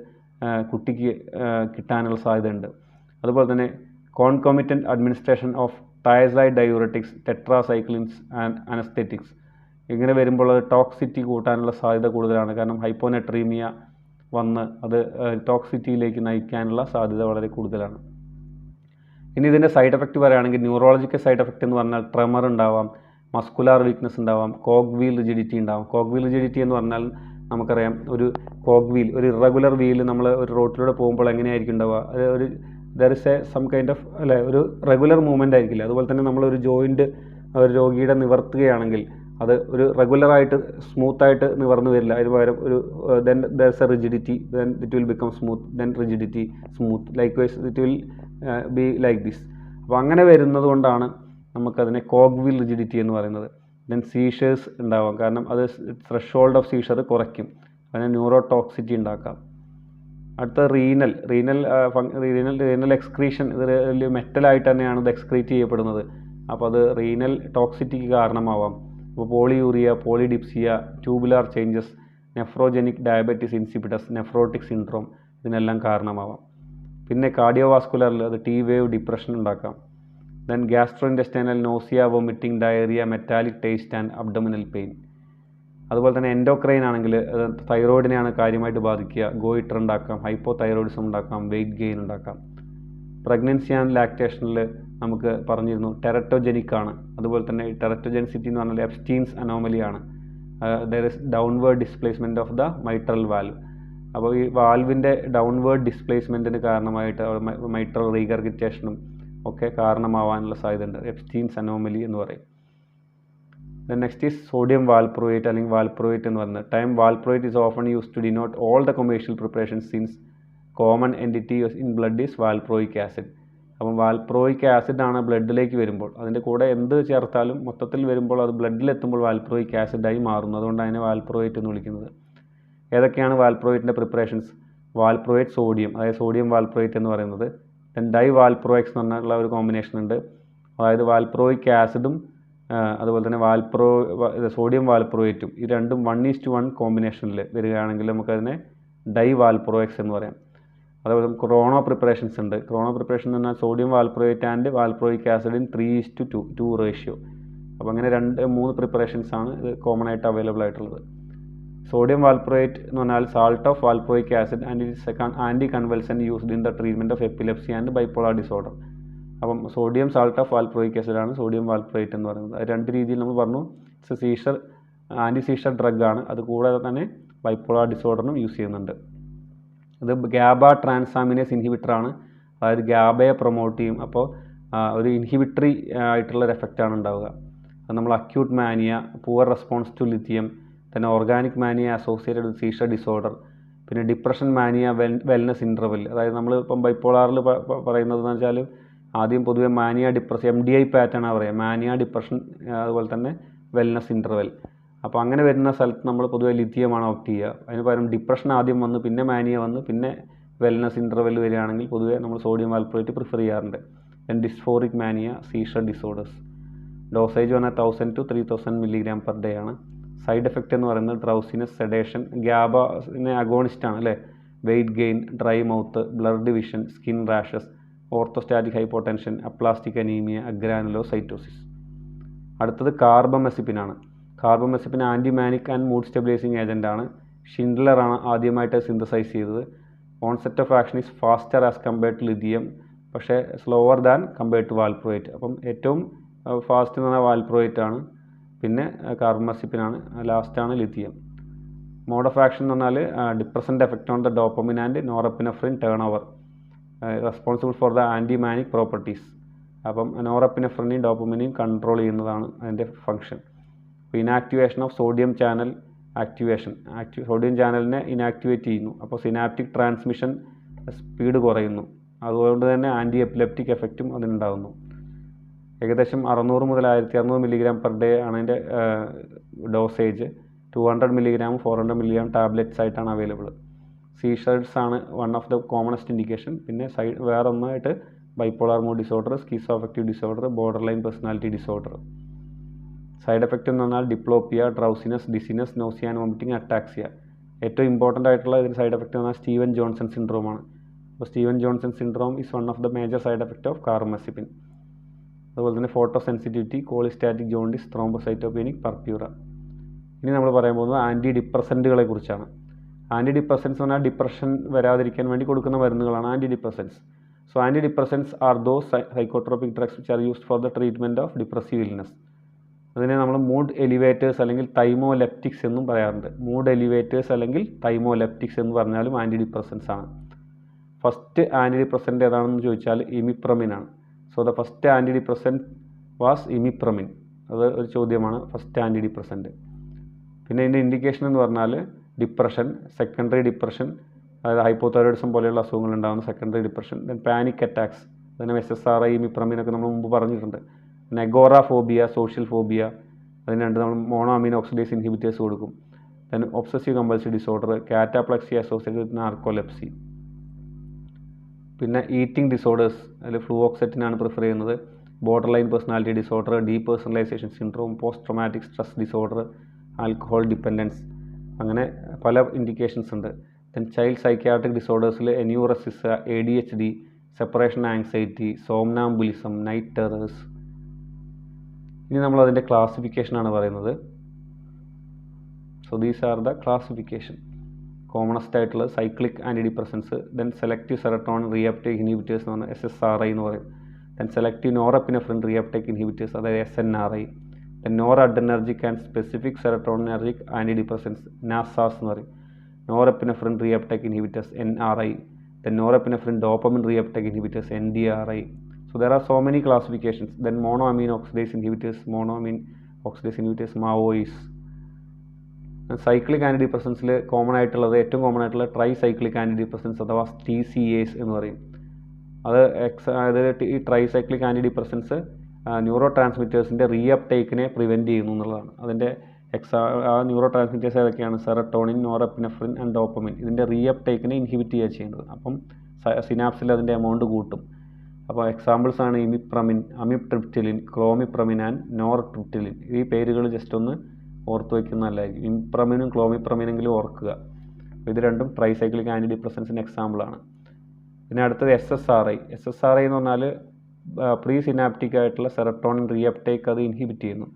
കുട്ടിക്ക് കിട്ടാനുള്ള സാധ്യതയുണ്ട്. അതുപോലെ തന്നെ concomitant administration of thiazide diuretics, tetracyclines and anaesthetics. ഇങ്ങനെ വരുമ്പോൾ അത് ടോക്സിറ്റി കൂട്ടാനുള്ള സാധ്യത കൂടുതലാണ്. കാരണം ഹൈപ്പോനെട്രീമിയ വന്ന് അത് ടോക്സിറ്റിയിലേക്ക് നയിക്കാനുള്ള സാധ്യത വളരെ കൂടുതലാണ്. ഇനി ഇതിൻ്റെ സൈഡ് എഫക്റ്റ് പറയുകയാണെങ്കിൽ ന്യൂറോളജിക്കൽ സൈഡ് എഫക്റ്റ് എന്ന് പറഞ്ഞാൽ ട്രെമർ ഉണ്ടാവാം, മസ്കുലാർ വീക്ക്നെസ് ഉണ്ടാവാം, കോഗ് വീൽ റിജിഡിറ്റി ഉണ്ടാവാം. കോഗ് വീൽ റിജിഡിറ്റി എന്ന് പറഞ്ഞാൽ നമുക്കറിയാം, ഒരു കോഗ് വീൽ, ഒരു ഇറഗുലർ വീൽ നമ്മൾ ഒരു റോട്ടിലൂടെ പോകുമ്പോൾ എങ്ങനെയായിരിക്കും ഉണ്ടാവുക? അത് ഒരു there is some kind of അല്ലേ, ഒരു റെഗുലർ മൂവ്മെൻ്റ് ആയിരിക്കില്ല. അതുപോലെ തന്നെ നമ്മളൊരു ജോയിൻറ്റ് ഒരു രോഗിയുടെ നിവർത്തുകയാണെങ്കിൽ അത് ഒരു റെഗുലറായിട്ട് സ്മൂത്തായിട്ട് നിവർന്നു വരില്ല. അതിന് പകരം ഒരു then there is a rigidity, then it will become smooth, then rigidity, smooth, likewise it will be like this. അപ്പോൾ അങ്ങനെ വരുന്നത് കൊണ്ടാണ് നമുക്കതിനെ കോഗ് വീൽ റിജിഡിറ്റി എന്ന് പറയുന്നത്. ദെൻ സീഷേഴ്സ് ഉണ്ടാവാം, കാരണം അത് ത്രെഷോൾഡ് ഓഫ് സീഷർ കുറയ്ക്കും, അതിന് ന്യൂറോടോക്സിറ്റി ഉണ്ടാക്കാം. അടുത്ത റീനൽ എക്സ്ക്രീഷൻ. ഇത് മെറ്റലായിട്ട് തന്നെയാണ് ഇത് എക്സ്ക്രീറ്റ് ചെയ്യപ്പെടുന്നത്. അപ്പോൾ അത് റീനൽ ടോക്സിറ്റിക്ക് കാരണമാവാം. അപ്പോൾ polyuria, polydipsia, tubular changes, nephrogenic diabetes insipidus, nephrotic syndrome, ഇതിനെല്ലാം കാരണമാവാം. പിന്നെ കാർഡിയോവാസ്കുലറിൽ അത് ടി വേവ് ഡിപ്രഷൻ ഉണ്ടാക്കാം. Then gastrointestinal nausea, vomiting, diarrhoea, metallic taste and abdominal pain. അതുപോലെ തന്നെ എൻഡോക്രൈൻ ആണെങ്കിൽ തൈറോയിഡിനെയാണ് കാര്യമായിട്ട് ബാധിക്കുക. ഗോയിറ്റർ ഉണ്ടാക്കാം, ഹൈപ്പോ തൈറോയിഡിസം ഉണ്ടാക്കാം, വെയിറ്റ് ഗെയിൻ ഉണ്ടാക്കാം. പ്രഗ്നൻസി ആൻഡ് ലാക്ടേഷനിൽ നമുക്ക് പറഞ്ഞിരുന്നു ടെററ്റോജനിക് ആണ്. അതുപോലെ തന്നെ ടെററ്റോജെനിസിറ്റി എന്ന് പറഞ്ഞാൽ എപ്സ്റ്റീൻസ് അനോമലിയാണ്. There is downward displacement of the mitral valve. അപ്പോൾ ഈ വാൽവിൻ്റെ ഡൗൺവേർഡ് ഡിസ്പ്ലേസ്മെൻറ്റിന് കാരണമായിട്ട് മൈട്രൽ റീഗർഗിറ്റേഷനും ഒക്കെ കാരണമാവാനുള്ള സാധ്യതയുണ്ട്. എപ്സ്റ്റീൻസ് അനോമലി എന്ന് പറയും. Then next is sodium valproate അല്ലെങ്കിൽ വാൽപ്രോയേറ്റ് എന്ന് പറയുന്നത്. Time valproate is often use to denote all the commercial preparations since common entity in blood is valproic acid. അപ്പം വാൽപ്രോയിക് ആസിഡ് ആണ് ബ്ലഡിലേക്ക് വരുമ്പോൾ, അതിൻ്റെ കൂടെ എന്ത് ചേർത്താലും മൊത്തത്തിൽ വരുമ്പോൾ അത് ബ്ലഡിലെത്തുമ്പോൾ വാൽപ്രോയിക് ആസിഡായി മാറുന്നു. അതുകൊണ്ട് അതിനെ വാൽപ്രോയേറ്റ് എന്ന് വിളിക്കുന്നത്. ഏതൊക്കെയാണ് വാൽപ്രോയേറ്റിൻ്റെ പ്രിപ്പറേഷൻസ്? വാൽപ്രോയേറ്റ് സോഡിയം, അതായത് സോഡിയം വാൽപ്രോയേറ്റ് എന്ന് പറയുന്നത്. ദെൻ ഡൈ വാൽപ്രോയെക്സ് എന്ന് പറഞ്ഞിട്ടുള്ള ഒരു കോമ്പിനേഷൻ ഉണ്ട്. അതായത് വാൽപ്രോയിക് ആസിഡും അതുപോലെ തന്നെ സോഡിയം വാൽപ്രോയേറ്റും ഈ രണ്ടും 1:1 കോമ്പിനേഷനിൽ വരികയാണെങ്കിൽ നമുക്കതിനെ ഡൈ വാൽപ്രോയെക്സ് എന്ന് പറയാം. അതുപോലെ ക്രോണോ പ്രിപ്പറേഷൻസ് ഉണ്ട്. ക്രോണോ പ്രിപ്പറേഷൻ എന്ന് പറഞ്ഞാൽ sodium valproate and വാൽപ്രോയിക് acid in 3:2 ratio. അപ്പോൾ അങ്ങനെ 2-3 പ്രിപ്പറേഷൻസ് ആണ് ഇത് കോമൺ ആയിട്ട് അവൈലബിൾ ആയിട്ടുള്ളത്. സോഡിയം വാൽപ്രോയേറ്റ് എന്ന് പറഞ്ഞാൽ salt of valproic acid and it anti convulsant used in the treatment of epilepsy and bipolar disorder. അപ്പം സോഡിയം സാൾട്ട് ഓഫ് വാൽപ്രോയിക് ആസിഡാണ് സോഡിയം വാൽപ്രോയേറ്റ് എന്ന് പറയുന്നത്. അത് 2 രീതിയിൽ നമ്മൾ പറഞ്ഞു. സീഷർ ആൻറ്റി സീഷർ ഡ്രഗാണ്. അത് കൂടാതെ തന്നെ ബൈപ്പോളാർ ഡിസോർഡറിനും യൂസ് ചെയ്യുന്നുണ്ട്. ഇത് ഗാബ ട്രാൻസാമിനേസ് ഇൻഹിബിറ്ററാണ്. അതായത് ഗാബയെ പ്രൊമോട്ട് ചെയ്യും. അപ്പോൾ ഒരു ഇൻഹിബിറ്ററി ആയിട്ടുള്ള ഒരു എഫക്റ്റാണ് ഉണ്ടാവുക. അത് നമ്മൾ acute mania, poor response to lithium, പിന്നെ organic mania associated with seizure disorder, പിന്നെ ഡിപ്രഷൻ മാനിയ, വെൽനസ് ഇൻ്റർവെൽ. അതായത് നമ്മൾ ഇപ്പം ബൈപ്പോളാറിൽ പറയുന്നതെന്ന് വെച്ചാൽ ആദ്യം പൊതുവെ മാനിയ ഡിപ്രഷൻ MDI പാറ്റേണാണ് പറയുക. മാനിയ, ഡിപ്രഷൻ, അതുപോലെ തന്നെ വെൽനസ് ഇൻ്റർവെൽ. അപ്പോൾ അങ്ങനെ വരുന്ന സ്ഥലത്ത് നമ്മൾ പൊതുവെ ലിഥിയമാണ് ഓപ്റ്റ് ചെയ്യുക. അതിന് പകരം ഡിപ്രഷൻ ആദ്യം വന്ന് പിന്നെ മാനിയ വന്ന് പിന്നെ വെൽനസ് ഇൻ്റർവെൽ വരികയാണെങ്കിൽ പൊതുവെ നമ്മൾ സോഡിയം വാൽപ്രോയേറ്റ് പ്രിഫർ ചെയ്യാറുണ്ട്. Then dysphoric mania, seizure disorders. Dosage പറഞ്ഞാൽ 1000 to 3000 mg/day ആണ്. സൈഡ് എഫക്റ്റ് എന്ന് പറയുന്നത് ഡ്രൗസിനെസ്, സെഡേഷൻ, ഗ്യാബിനെ അഗോണിസ്റ്റാണ് അല്ലേ. Weight gain, dry mouth, blurred vision, skin rashes, orthostatic hypotension, aplastic anaemia, agranulocytosis. അടുത്തത് കാർബമെസിപ്പിനാണ്. Carbamazepine antimanic and mood stabilising ഏജൻ്റാണ്. ഷിൻഡ്ലറാണ് ആദ്യമായിട്ട് സിന്തസൈസ് ചെയ്തത്. Onset of action is faster as compared to lithium, പക്ഷേ slower than compared to valproate. അപ്പം ഏറ്റവും fast എന്ന് പറഞ്ഞാൽ വാൽപ്രോയേറ്റ് ആണ്, പിന്നെ കാർബമെസിപ്പിനാണ്, ലാസ്റ്റാണ് ലിഥിയം. മോഡ് ഓഫ് ആക്ഷൻ എന്ന് പറഞ്ഞാൽ depressant effect on the dopamine and norepinephrine turn over, responsible for the antimanic properties. അപ്പം നോറെപ്പിനെഫ്രിനെയും ഡോപ്പമിനെയും കൺട്രോൾ ചെയ്യുന്നതാണ് അതിൻ്റെ ഫംഗ്ഷൻ. അപ്പോൾ inactivation of sodium channel activation, sodium ചാനലിനെ ഇനാക്ടിവേറ്റ് ചെയ്യുന്നു. അപ്പോൾ സിനാപ്റ്റിക് ട്രാൻസ്മിഷൻ സ്പീഡ് കുറയുന്നു. അതുകൊണ്ട് തന്നെ ആൻറ്റി എപ്പിലെപ്റ്റിക് എഫക്റ്റും അതിനുണ്ടാകുന്നു. ഏകദേശം 600 മുതൽ 1600 mg/day ആണ് അതിൻ്റെ ഡോസേജ്. 200 mg, 400 mg ടാബ്ലറ്റ്സ് ആയിട്ടാണ് അവൈലബിൾ. സീഷേഴ്സ് ആണ് one of the commonest indication. പിന്നെ വേറെ ഒന്നായിട്ട് bipolar mood disorder, schizoaffective disorder, borderline personality disorder. Side effect എന്ന് പറഞ്ഞാൽ diplopia, drowsiness, dizziness, nausea and vomiting, ataxia. ഏറ്റവും ഇമ്പോർട്ടൻ്റ് ആയിട്ടുള്ള ഇതിന് സൈഡ് എഫക്റ്റ് എന്ന് പറഞ്ഞാൽ സ്റ്റീവൻ ജോൺസൺ സിൻഡ്രോമാണ്. അപ്പോൾ Steven Johnson syndrome is one of the major side effect of carbamazepine. അതുപോലെ തന്നെ photo sensitivity, cholestatic jaundice, thrombocytopenic purpura. ഇനി നമ്മൾ പറയാൻ പോകുന്നത് ആൻറ്റി ഡിപ്രസൻറ്റുകളെ കുറിച്ചാണ്. ആൻറ്റി ഡിപ്രസൻസ് എന്ന് പറഞ്ഞാൽ ഡിപ്രഷൻ വരാതിരിക്കാൻ വേണ്ടി കൊടുക്കുന്ന മരുന്നുകളാണ് anti depressants. So anti depressants are those psychotropic drugs which are used for the treatment of depressive illness. അതിനെ നമ്മൾ മൂഡ് എലിവേറ്റേഴ്സ് അല്ലെങ്കിൽ തൈമോലെപ്റ്റിക്സ് എന്നും പറയാറുണ്ട്. മൂഡ് എലിവേറ്റേഴ്സ് അല്ലെങ്കിൽ തൈമോലെപ്റ്റിക്സ് എന്ന് പറഞ്ഞാലും ആൻറ്റി ഡിപ്രസൻസ് ആണ്. ഫസ്റ്റ് ആൻറ്റി ഡിപ്രസൻറ്റ് ഏതാണെന്ന് ചോദിച്ചാൽ ഇമിപ്രമിൻ ആണ്. So the first anti depressant was imipramine. അത് ഒരു ചോദ്യമാണ്, ഫസ്റ്റ് ആൻറ്റി ഡിപ്രസൻറ്റ്. പിന്നെ ഇതിൻ്റെ ഇൻഡിക്കേഷൻ എന്ന് പറഞ്ഞാൽ ഡിപ്രഷൻ, സെക്കൻഡറി ഡിപ്രഷൻ, അതായത് ഹൈപ്പോതൈറോയിഡിസം പോലെയുള്ള അസുഖങ്ങൾ ഉണ്ടാകുന്ന secondary depression. Then panic attacks, അതിന് SSRI, ഇമിപ്രമിനൊക്കെ നമ്മൾ മുമ്പ് പറഞ്ഞിട്ടുണ്ട്. നെഗോറാഫോബിയ, സോഷ്യൽ ഫോബിയ, അതിന് രണ്ട് നമ്മൾ മോണോ അമീനോ ഓക്സിഡേസ് ഇൻഹിബിറ്റേഴ്സ് കൊടുക്കും. Then obsessive compulsive disorder, cataplexy associated with narcolepsy. പിന്നെ ഈറ്റിംഗ് ഡിസോർഡേഴ്സ്, അതിൽ ഫ്ലൂഓക്സെറ്റിനാണ് പ്രിഫർ ചെയ്യുന്നത്. Borderline personality disorder, depersonalisation syndrome, post traumatic stress disorder, alcohol dependence, അങ്ങനെ പല ഇൻഡിക്കേഷൻസ് ഉണ്ട്. ദെൻ ചൈൽഡ് സൈക്യാട്രിക് ഡിസോർഡേഴ്സിൽ enuresis, ADHD, separation anxiety, somnambulism, night terrors. ഇനി നമ്മളതിൻ്റെ ക്ലാസിഫിക്കേഷനാണ് പറയുന്നത്. So these are the classification. Commonest ആയിട്ടുള്ള cyclic anti depressants, then selective serotonin reuptake inhibitors എന്ന് പറഞ്ഞാൽ SSRI എന്ന് പറയും. Then selective norepinephrine reuptake inhibitors, അതായത് SNRI. Then noradrenergic and specific serotonergic anti depressants, NASAs എന്ന് പറയും. Norepinephrine reuptake inhibitors, NRI. Then norepinephrine dopamine reuptake inhibitors, NDRI. So there are so many classifications. Then monoamine oxidase inhibitors, MAOIs. Cyclic anti ഡിപ്രസൻസിൽ common ആയിട്ടുള്ളത്, ഏറ്റവും common ആയിട്ടുള്ള tricyclic anti depressants അഥവാ TCAs എന്ന് പറയും. അതായത് ഈ ട്രൈസൈക്ലിക് ആൻറ്റി ഡിപ്രസൻസ് ന്യൂറോ ട്രാൻസ്മിറ്റേഴ്സിൻ്റെ റീഅപ്ടേക്കിനെ പ്രിവെൻറ്റ് ചെയ്യുന്നു എന്നുള്ളതാണ്. അതിൻ്റെ ആ ന്യൂറോ ട്രാൻസ്മിറ്റേഴ്സ് ഏതൊക്കെയാണ്? Serotonin, norepinephrine and dopamine. ഇതിൻ്റെ റീഅപ്ടേക്കിനെ ഇൻഹിബിറ്റ് ചെയ്യുക ചെയ്യുന്നത്. അപ്പം സിനാപ്സിൽ അതിൻ്റെ എമൗണ്ട് കൂട്ടും. അപ്പോൾ എക്സാമ്പിൾസ് ആണ് ഇമിപ്രമിൻ, അമിപ്ട്രിപ്റ്റിലിൻ, ക്ലോമിപ്രമിൻ ആൻഡ് നോർട്രിപ്റ്റിലിൻ. ഈ പേരുകൾ ജസ്റ്റ് ഒന്ന് ഓർത്ത് വയ്ക്കുന്ന നല്ലതായിരിക്കും. ഇംപ്രമിനും ക്ലോമിപ്രമിനെങ്കിലും ഓർക്കുക. ഇത് രണ്ടും ട്രൈസൈക്ലിക് ആൻറ്റി ഡിപ്രസൻസിൻ്റെ എക്സാമ്പിളാണ്. പിന്നെ അടുത്തത് SSRI. SSRI എന്ന് പറഞ്ഞാൽ പ്രീ സിനാപ്റ്റിക് ആയിട്ടുള്ള സെറട്ടോണിൻ റീഅപ്ടേക്ക് അത് ഇൻഹിബിറ്റ് ചെയ്യുന്നു.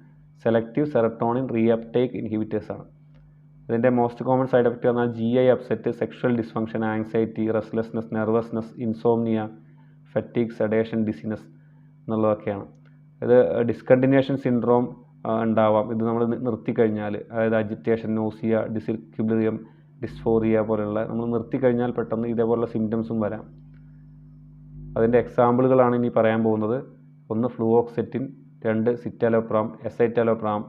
സെലക്റ്റീവ് സെറട്ടോണിൻ റീഅപ്ടേക്ക് ഇൻഹിബിറ്റേഴ്സ് ആണ്. ഇതിൻ്റെ മോസ്റ്റ് കോമൺ സൈഡ് എഫക്റ്റ് പറഞ്ഞാൽ GI upset, sexual dysfunction, anxiety, restlessness, nervousness, insomnia, fatigue, sedation, dizziness എന്നുള്ളതൊക്കെയാണ്. ഇത് ഡിസ്കണ്ടിന്യൂഷൻ സിൻഡ്രോം ഉണ്ടാവാം. ഇത് നമ്മൾ നിർത്തിക്കഴിഞ്ഞാൽ, അതായത് അജിറ്റേഷൻ, നോസിയ, ഡിസിക്വിലിബ്രിയം, ഡിസ്ഫോറിയ പോലെയുള്ള നമ്മൾ നിർത്തിക്കഴിഞ്ഞാൽ പെട്ടെന്ന് ഇതേപോലുള്ള സിംറ്റംസും വരാം. അതിൻ്റെ എക്സാമ്പിളുകളാണ് ഇനി പറയാൻ പോകുന്നത്. 1 ഫ്ലൂഓക്സെറ്റിൻ, 2 സിറ്റാലോപ്രാം, എസൈറ്റാലോപ്രാം,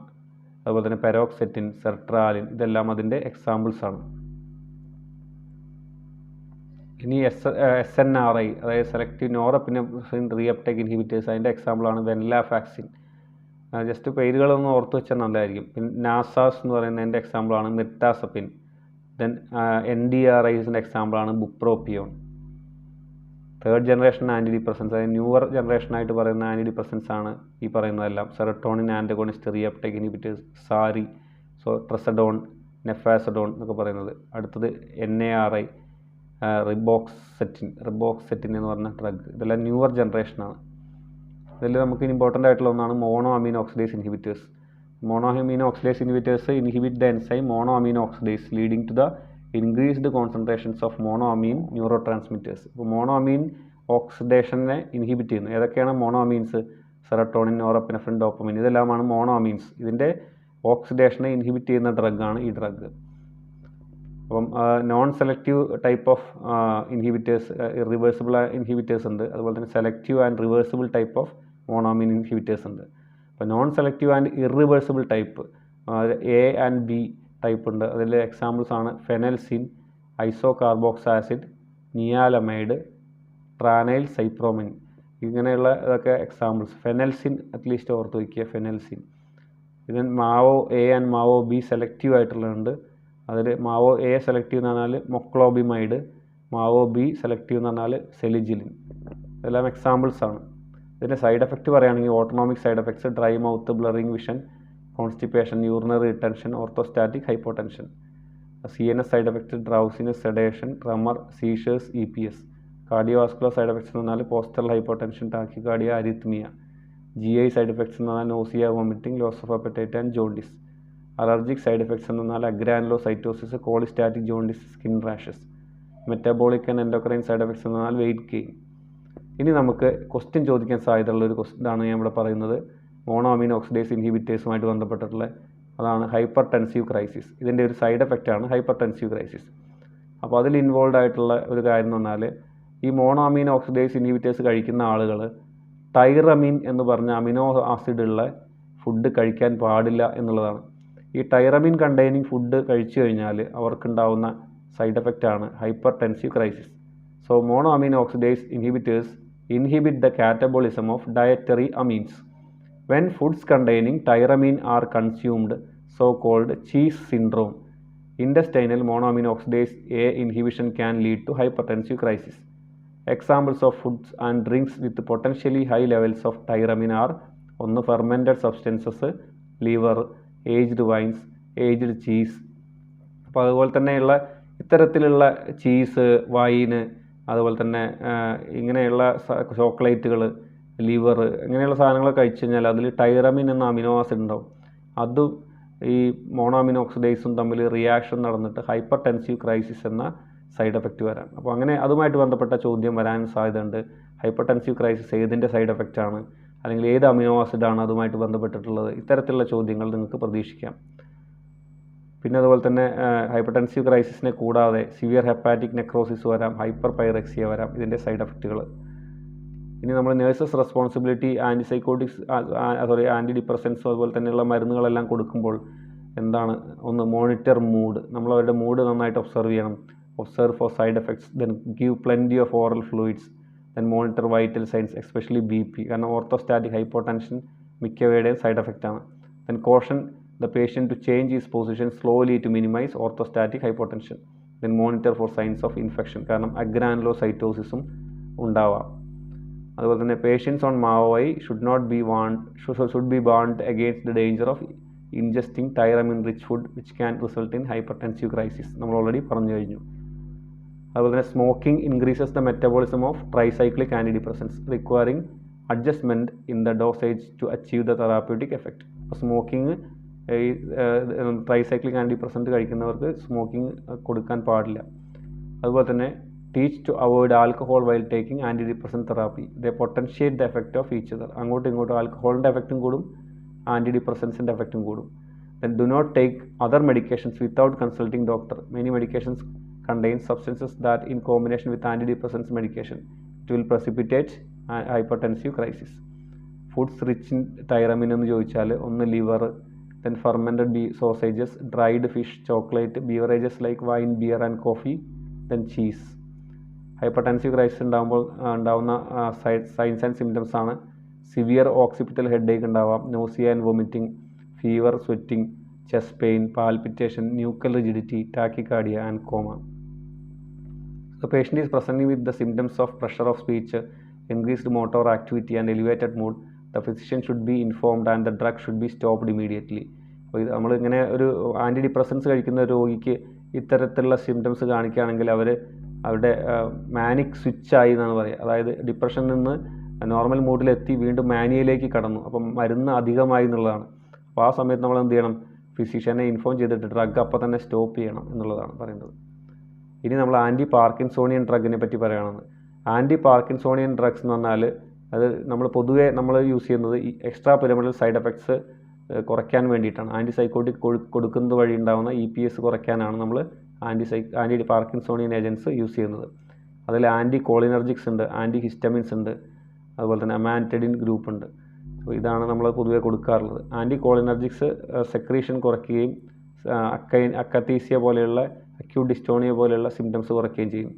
അതുപോലെ തന്നെ പെരോക്സെറ്റിൻ, സെർട്രാലിൻ. ഇതെല്ലാം അതിൻ്റെ എക്സാമ്പിൾസാണ്. ഇനി SNRI, അതായത് സെലക്റ്റീവ് നോറെപ്പിനെഫ്രിൻ റീഅപ്ടേക്ക് ഇൻഹിബിറ്റേഴ്സ്, അതിൻ്റെ എക്സാമ്പിളാണ് വെൻലാഫാക്സിൻ. ജസ്റ്റ് പേരുകളൊന്ന് ഓർത്ത് വെച്ചാൽ നല്ലതായിരിക്കും. പിന്നെ NASAs എന്ന് പറയുന്നതിൻ്റെ എക്സാമ്പിളാണ് മിർട്ടാസപ്പിൻ. ദെൻ NDRIസിൻ്റെ എക്സാമ്പിളാണ് bupropion. Third generation anti depressants, അതായത് ന്യൂവർ ജനറേഷനായിട്ട് പറയുന്ന ആൻറ്റി ഡിപ്രസൻസ് ആണ് ഈ പറയുന്നതെല്ലാം. Serotonin antagonist reuptake inhibitors, SARI, trazodone, nefazodone എന്നൊക്കെ പറയുന്നത്. അടുത്തത് NARI, റിബോക്സെറ്റിൻ എന്ന് പറഞ്ഞ ഡ്രഗ്. ഇതെല്ലാം ന്യൂവർ ജനറേഷനാണ്. ഇതിൽ നമുക്ക് ഇമ്പോർട്ടൻ്റ് ആയിട്ടുള്ള ഒന്നാണ് mono അമീനോ oxidase inhibitors. Mono അമീനോ oxidase inhibitors inhibit the enzyme mono അമീനോ oxidase leading to the increased concentrations of mono amine neuro transmitters. ഇപ്പോൾ മോണോ അമീൻ ഓക്സിഡേഷനെ ഇൻഹിബിറ്റ് ചെയ്യുന്നു. ഏതൊക്കെയാണ് mono amines? Serotonin, norepinephrine, dopamine. ഇതെല്ലാമാണ് mono amines. ഇതിൻ്റെ ഓക്സിഡേഷനെ inhibit ചെയ്യുന്ന ഡ്രഗാണ് ഈ ഡ്രഗ്. അപ്പം non selective type of inhibitors, irreversible inhibitors ഉണ്ട്. അതുപോലെ തന്നെ selective and reversible type of monoamine inhibitors ഉണ്ട്. അപ്പോൾ non selective and irreversible type A and B type ഉണ്ട്. അതിൽ എക്സാമ്പിൾസ് ആണ് ഫെനൽസിൻ, ഐസോകാർബോക്സാസിഡ്, നിയാലമൈഡ്, ട്രാനൈൽ സൈപ്രോമിൻ. ഇങ്ങനെയുള്ള ഇതൊക്കെ എക്സാമ്പിൾസ്. ഫെനൽസിൻ അറ്റ്ലീസ്റ്റ് ഓർത്ത് വയ്ക്കുക, ഫെനൽസിൻ. ഇതിന് MAO A and MAO B selective ആയിട്ടുള്ളതുണ്ട്. അതിൽ മാവോ A സെലക്റ്റീവ് എന്ന് പറഞ്ഞാൽ മൊക്ലോബിമൈഡ്, മാവോ B സെലക്റ്റീവ് എന്ന് പറഞ്ഞാൽ സെലിജിലിൻ. ഇതെല്ലാം എക്സാമ്പിൾസാണ്. ഇതിൻ്റെ സൈഡ് എഫക്റ്റ് പറയുകയാണെങ്കിൽ autonomic side effects dry mouth, blurring vision, constipation, urinary retention, orthostatic hypotension. CNS side effects drowsiness, sedation, tremor, seizures, EPS. Cardiovascular side effects എന്ന് പറഞ്ഞാൽ postural hypotension, tachycardia, arrhythmia. GI side effects എന്ന് പറഞ്ഞാൽ nausea, vomiting, loss of appetite and jaundice. Allergic side effects എന്ന് പറഞ്ഞാൽ agranulocytosis, cholestatic jaundice, skin rashes. Metabolic and endocrine side effects എന്ന് പറഞ്ഞാൽ weight gain. ഇനി നമുക്ക് ക്വസ്റ്റ്യൻ ചോദിക്കാൻ സാധ്യതയുള്ള ഒരു ഇതാണ് ഞാൻ ഇവിടെ പറയുന്നത്. മോണോ അമീൻ ഓക്സിഡേസ് ഇൻഹിബിറ്റേഴ്സുമായിട്ട് ബന്ധപ്പെട്ടിട്ടുള്ള അതാണ് ഹൈപ്പർ ടെൻസീവ് ക്രൈസിസ്. ഇതിൻ്റെ ഒരു സൈഡ് എഫക്റ്റാണ് ഹൈപ്പർ ടെൻസീവ് ക്രൈസിസ്. അപ്പോൾ അതിൽ ഇൻവോൾവ് ആയിട്ടുള്ള ഒരു കാര്യം എന്ന് പറഞ്ഞാൽ ഈ മോണോ അമീൻ ഓക്സിഡേസ് ഇൻഹിബിറ്റേഴ്സ് കഴിക്കുന്ന ആളുകൾ ടൈറമീൻ എന്ന് പറഞ്ഞ അമിനോ ആസിഡുള്ള ഫുഡ് കഴിക്കാൻ പാടില്ല എന്നുള്ളതാണ്. ഈ ടൈറമീൻ കണ്ടെയ്നിങ് ഫുഡ് കഴിച്ചു കഴിഞ്ഞാൽ അവർക്കുണ്ടാവുന്ന സൈഡ് എഫക്റ്റാണ് hyper tensive crisis. So mono amine oxidase inhibitors inhibit the catabolism of dietary amines. When foods containing tyramine are consumed, so-called cheese syndrome, intestinal monoamine oxidase A inhibition can lead to hypertensive crisis. Examples of foods and drinks with potentially high levels of tyramine are ഒന്ന് fermented substances, liver, aged vines, aged cheese. അപ്പോൾ അതുപോലെ തന്നെയുള്ള ഇത്തരത്തിലുള്ള cheese, wine, അതുപോലെ തന്നെ ഇങ്ങനെയുള്ള ചോക്ലേറ്റുകൾ, liver ഇങ്ങനെയുള്ള സാധനങ്ങൾ കഴിച്ചു കഴിഞ്ഞാൽ അതിൽ ടൈറമിൻ എന്ന അമിനോ ആസിഡ് ഉണ്ടാവും. അതും ഈ മോണോഅമിനോ ഓക്സിഡേസും തമ്മിൽ റിയാക്ഷൻ നടന്നിട്ട് ഹൈപ്പർ ടെൻസീവ് ക്രൈസിസ് എന്ന സൈഡ് എഫക്റ്റ് വരാം. അപ്പോൾ അങ്ങനെ അതുമായിട്ട് ബന്ധപ്പെട്ട ചോദ്യം വരാൻ സാധ്യതയുണ്ട്. ഹൈപ്പർ ടെൻസീവ് ക്രൈസിസ് ഏതിൻ്റെ സൈഡ് എഫക്റ്റ് ആണ്, അല്ലെങ്കിൽ ഏത് അമിനോ ആസിഡാണ് അതുമായിട്ട് ബന്ധപ്പെട്ടിട്ടുള്ളത്, ഇത്തരത്തിലുള്ള ചോദ്യങ്ങൾ നിങ്ങൾക്ക് പ്രതീക്ഷിക്കാം. പിന്നെ അതുപോലെ തന്നെ ഹൈപ്പർ ടെൻസീവ് ക്രൈസിസിനെ കൂടാതെ സിവിയർ ഹെപ്പാറ്റിക് നെക്രോസിസ് വരാം, ഹൈപ്പർ പൈറക്സിയ വരാം, ഇതിൻ്റെ സൈഡ് എഫക്റ്റുകൾ. ഇനി നമ്മൾ നേഴ്സസ് റെസ്പോൺസിബിലിറ്റി ആൻറ്റിസൈക്കോട്ടിക്സ് ആൻറ്റി ഡിപ്രസൻസും അതുപോലെ തന്നെയുള്ള മരുന്നുകളെല്ലാം കൊടുക്കുമ്പോൾ എന്താണ്, ഒന്ന് മോണിറ്റർ മൂഡ്, നമ്മൾ അവരുടെ മൂഡ് നന്നായിട്ട് ഒബ്സർവ് ചെയ്യണം. Observe for side effects, then give plenty of oral fluids, then monitor vital signs especially BP, കാരണം ഓർത്തോസ്റ്റാറ്റിക് ഹൈപ്പോടെൻഷൻ മിക്കവയുടെയും സൈഡ് എഫക്റ്റാണ്. Then caution the patient to change his position slowly to minimize orthostatic hypotension. Then monitor for signs of infection, കാരണം അഗ്രാനുലോസൈറ്റോസിസും ഉണ്ടാവാം. അതുപോലെ തന്നെ patients on MAOI should be warned against the danger of ingesting tyramine rich food which can result in hypertensive crisis. നമ്മൾ already പറഞ്ഞു കഴിഞ്ഞു. അതുപോലെ തന്നെ smoking increases the metabolism of tricyclic antidepressants requiring adjustment in the dosage to achieve the therapeutic effect. അപ്പോൾ smoking ഈ tricyclic antidepressant കഴിക്കുന്നവർക്ക് smoking കൊടുക്കാൻ പാടില്ല. അതുപോലെ തന്നെ teach to avoid alcohol while taking antidepressant therapy. They potentiate the effect of each other. അങ്ങോട്ടും ഇങ്ങോട്ടും ആൽക്കഹോളിൻ്റെ എഫക്റ്റും കൂടും, ആൻറ്റിഡിപ്രസൻസിൻ്റെ എഫക്റ്റും കൂടും. Then do not take other medications without consulting doctor. Many medications contains substances that in combination with antidepressants medication it will precipitate hypertensive crisis. Foods rich in tyramine എന്ന് ചോദിച്ചാൽ ഒന്ന് liver, then fermented sausages, dried fish, chocolate, beverages like wine, beer and coffee, then cheese. Hypertensive crisis ഉണ്ടാവുന്ന signs and symptoms ആണ് severe occipital headache ഉണ്ടാവാം, nausea and vomiting, fever, sweating, chest pain, palpitation, nuchal rigidity, tachycardia and coma. The patient is presenting with the symptoms of pressure of speech, increased motor activity and elevated mood. The physician should be informed and the drug should be stopped immediately. അപ്പോൾ ഇത് നമ്മളിങ്ങനെ ഒരു anti depressants കഴിക്കുന്ന രോഗിക്ക് ഇത്തരത്തിലുള്ള symptoms കാണിക്കുകയാണെങ്കിൽ അവരുടെ manic സ്വിച്ചായി എന്നാണ് പറയുക. അതായത് ഡിപ്രഷനിൽ നിന്ന് നോർമൽ മൂഡിലെത്തി വീണ്ടും മാനിയയിലേക്ക് കടന്നു, അപ്പം മരുന്ന് അധികമായി എന്നുള്ളതാണ്. അപ്പോൾ ആ സമയത്ത് നമ്മൾ എന്ത് ചെയ്യണം, ഫിസിഷ്യനെ ഇൻഫോം ചെയ്തിട്ട് ഡ്രഗ് അപ്പോൾ തന്നെ സ്റ്റോപ്പ് ചെയ്യണം എന്നുള്ളതാണ് പറയുന്നത്. ഇനി നമ്മൾ ആൻറ്റി പാർക്കിൻസോണിയൻ ഡ്രഗിനെ പറ്റി പറയുകയാണെന്ന്. ആൻറ്റി പാർക്കിൻസോണിയൻ ഡ്രഗ്സ് എന്ന് പറഞ്ഞാൽ അത് പൊതുവെ നമ്മൾ യൂസ് ചെയ്യുന്നത് ഈ എക്സ്ട്രാ പിരമിഡൽ സൈഡ് എഫക്ട്സ് കുറയ്ക്കാൻ വേണ്ടിയിട്ടാണ്. ആൻറ്റിസൈക്കോട്ടിക് കൊടുക്കുന്നത് വഴി ഉണ്ടാകുന്ന EPS കുറയ്ക്കാനാണ് നമ്മൾ ആൻറ്റി പാർക്കിൻസോണിയൻ ഏജൻറ്റ്സ് യൂസ് ചെയ്യുന്നത്. അതിൽ ആൻറ്റി കോളിനർജിക്സ് ഉണ്ട്, ആൻറ്റി ഹിസ്റ്റമിൻസ് ഉണ്ട്, അതുപോലെ തന്നെ അമാൻറ്റഡിൻ ഗ്രൂപ്പ് ഉണ്ട്. അപ്പോൾ ഇതാണ് നമ്മൾ പൊതുവെ കൊടുക്കാറുള്ളത്. ആൻറ്റി കോളിനർജിക്സ് സെക്രീഷൻ കുറയ്ക്കുകയും അക്കത്തീസിയ പോലെയുള്ള അക്യൂട്ട് ഡിസ്റ്റോണിയ പോലെയുള്ള സിംറ്റംസ് കുറയ്ക്കുകയും ചെയ്യും.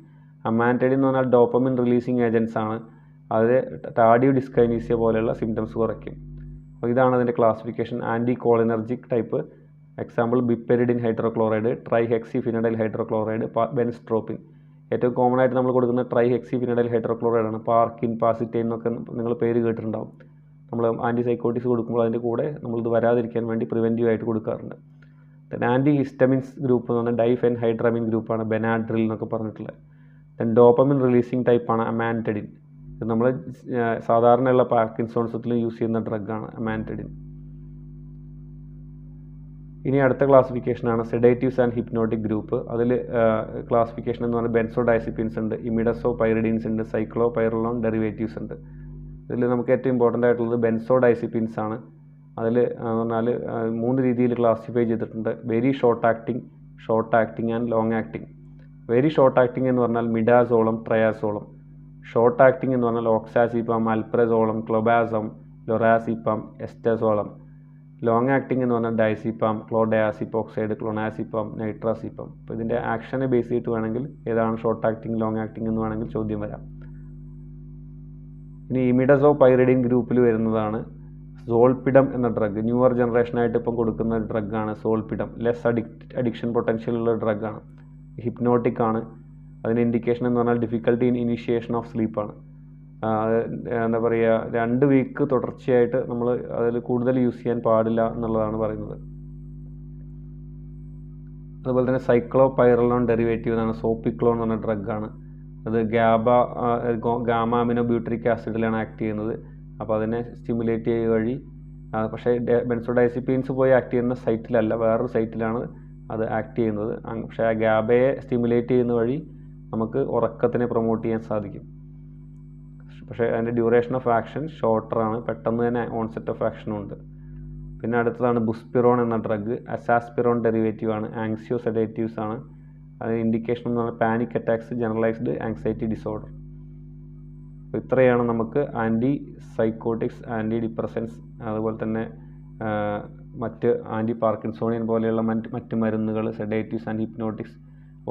അമാൻറ്റഡിൻ എന്ന് പറഞ്ഞാൽ ഡോപ്പമിൻ റിലീസിങ് ഏജൻറ്റ്സ് ആണ്, അത് ടാർഡിയോ ഡിസ്കൈനീസിയ പോലെയുള്ള സിംറ്റംസ് കുറയ്ക്കും. അപ്പോൾ ഇതാണ് അതിൻ്റെ classification. Anti cholinergic type example biperiden hydrochloride, trihexyphenidyl hydrochloride, benztropine. ഏറ്റവും കോമൺ ആയിട്ട് നമ്മൾ കൊടുക്കുന്ന ട്രൈഹെക്സിഫിനഡൈൽ ഹൈഡ്രോക്ലോറൈഡ് ആണ്. പാർക്കിൻ, പാസിറ്റൈൻ എന്നൊക്കെ നിങ്ങൾ പേര് കേട്ടിട്ടുണ്ടാവും. നമ്മൾ ആൻറ്റിസൈക്കോട്ടിക്സ് കൊടുക്കുമ്പോൾ അതിൻ്റെ കൂടെ നമ്മളിത് വരാതിരിക്കാൻ വേണ്ടി പ്രിവെൻറ്റീവ് ആയിട്ട് കൊടുക്കാറുണ്ട്. ദെൻ ആൻറ്റി ഹിസ്റ്റമിൻസ് ഗ്രൂപ്പ് എന്ന് പറഞ്ഞാൽ ഡൈഫെൻഹൈഡ്രമിൻ ഗ്രൂപ്പാണ്, ബെനാഡ്രിൽ എന്നൊക്കെ പറഞ്ഞിട്ടുള്ളത്. ദെൻ ഡോപ്പമിൻ റിലീസിങ് ടൈപ്പാണ് അമാൻറ്റഡിൻ. ഇത് നമ്മൾ സാധാരണയുള്ള പാർക്കിൻസോൺസത്തിൽ യൂസ് ചെയ്യുന്ന ഡ്രഗാണ് അമാൻറ്റഡിൻ. ഇനി അടുത്ത ക്ലാസിഫിക്കേഷനാണ് സെഡേറ്റീവ്സ് ആൻഡ് ഹിപ്നോട്ടിക് ഗ്രൂപ്പ്. അതിൽ ക്ലാസിഫിക്കേഷൻ എന്ന് പറഞ്ഞാൽ ബെൻസോഡൈസിപ്പിൻസ് ഉണ്ട്, ഇമിഡസോപൈറിഡിൻസ് ഉണ്ട്, സൈക്ലോപൈറലോൺ ഡെറിവേറ്റീവ്സ് ഉണ്ട്. ഇതിൽ നമുക്ക് ഏറ്റവും ഇമ്പോർട്ടൻ്റ് ആയിട്ടുള്ളത് ബെൻസോഡൈസിപ്പിൻസ് ആണ്. അതിൽ പറഞ്ഞാൽ 3 രീതിയിൽ ക്ലാസിഫൈ ചെയ്തിട്ടുണ്ട്. Very short acting and long acting. Very short acting എന്ന് പറഞ്ഞാൽ മിഡാസോളം, ട്രയാസോളം. ഷോർട്ട് ആക്ടിങ് എന്ന് പറഞ്ഞാൽ ഓക്സാസിപ്പാം, അൽപ്രസോളം, ക്ലോബാസം, ലൊറാസിപ്പാം, എസ്റ്റസോളം. ലോങ് ആക്ടിങ് എന്ന് പറഞ്ഞാൽ ഡൈസിപ്പാം, ക്ലോഡയാസിപ്പോക്സൈഡ്, ക്ലോണാസിപ്പാം, നൈട്രാസിപ്പാം. അപ്പോൾ ഇതിൻ്റെ ആക്ഷനെ ബേസ് ചെയ്തിട്ട് വേണമെങ്കിൽ ഏതാണ് ഷോർട്ട് ആക്ടിങ്, ലോങ് ആക്ടിങ് എന്ന് വേണമെങ്കിൽ ചോദ്യം വരാം. ഇനി ഇമിഡസോപൈറിഡിൻ ഗ്രൂപ്പിൽ വരുന്നതാണ് സോൾപിഡം എന്ന ഡ്രഗ്. ന്യൂവർ ജനറേഷനായിട്ട് ഇപ്പം കൊടുക്കുന്ന ഡ്രഗാണ് സോൾപിഡം. ലെസ് അഡിക്ഷൻ പൊട്ടൻഷ്യലുള്ള ഡ്രഗാണ്. ഹിപ്നോട്ടിക് ആണ്. അതിന് ഇൻഡിക്കേഷൻ എന്ന് പറഞ്ഞാൽ ഡിഫിക്കൽട്ടി ഇൻ ഇനീഷ്യേഷൻ ഓഫ് സ്ലീപ്പാണ്. എന്താ പറയുക, 2 വീക്ക് തുടർച്ചയായിട്ട് നമ്മൾ അതിൽ കൂടുതൽ യൂസ് ചെയ്യാൻ പാടില്ല എന്നുള്ളതാണ് പറയുന്നത്. അതുപോലെ തന്നെ സൈക്ലോപൈറലോൺ ഡെറിവേറ്റീവ് എന്നാണ്, സോപ്പിക്ലോൺ എന്ന് പറഞ്ഞ ഡ്രഗാണ്. അത് ഗാമ അമിനോ ബ്യൂട്രിക് ആസിഡിലാണ് ആക്ട് ചെയ്യുന്നത്. അപ്പോൾ അതിനെ സ്റ്റിമുലേറ്റ് ചെയ്യുക വഴി, പക്ഷേ ബെൻസോഡൈസിപ്പീൻസ് പോയി ആക്ട് ചെയ്യുന്ന സൈറ്റിലല്ല, വേറൊരു സൈറ്റിലാണ് അത് ആക്ട് ചെയ്യുന്നത്. പക്ഷേ ആ ഗാബയെ സ്റ്റിമുലേറ്റ് ചെയ്യുന്ന വഴി നമുക്ക് ഉറക്കത്തിനെ പ്രൊമോട്ട് ചെയ്യാൻ സാധിക്കും. പക്ഷേ അതിൻ്റെ ഡ്യൂറേഷൻ ഓഫ് ആക്ഷൻ ഷോർട്ടറാണ്, പെട്ടെന്ന് തന്നെ ഓൺസെറ്റ് ഓഫ് ആക്ഷനും ഉണ്ട്. പിന്നെ അടുത്തതാണ് ബുസ്പിറോൺ എന്ന ഡ്രഗ്. അസാസ്പിറോൺ ഡെറിവേറ്റീവ് ആണ്, ആങ്സിയോ സെഡേറ്റീവ്സ് ആണ്. അത് ഇൻഡിക്കേഷൻ എന്ന് പറഞ്ഞാൽ panic attacks, generalised anxiety disorder. അപ്പോൾ ഇത്രയാണ് നമുക്ക് ആൻറ്റി സൈക്കോട്ടിക്സ്, ആൻറ്റി ഡിപ്രസൻസ്, അതുപോലെ തന്നെ മറ്റ് ആൻറ്റി പാർക്കിൻസോണിയൻ പോലെയുള്ള മറ്റ് മരുന്നുകൾ, സെഡേറ്റീവ്സ് ആൻഡ് ഹിപ്നോട്ടിക്സ്,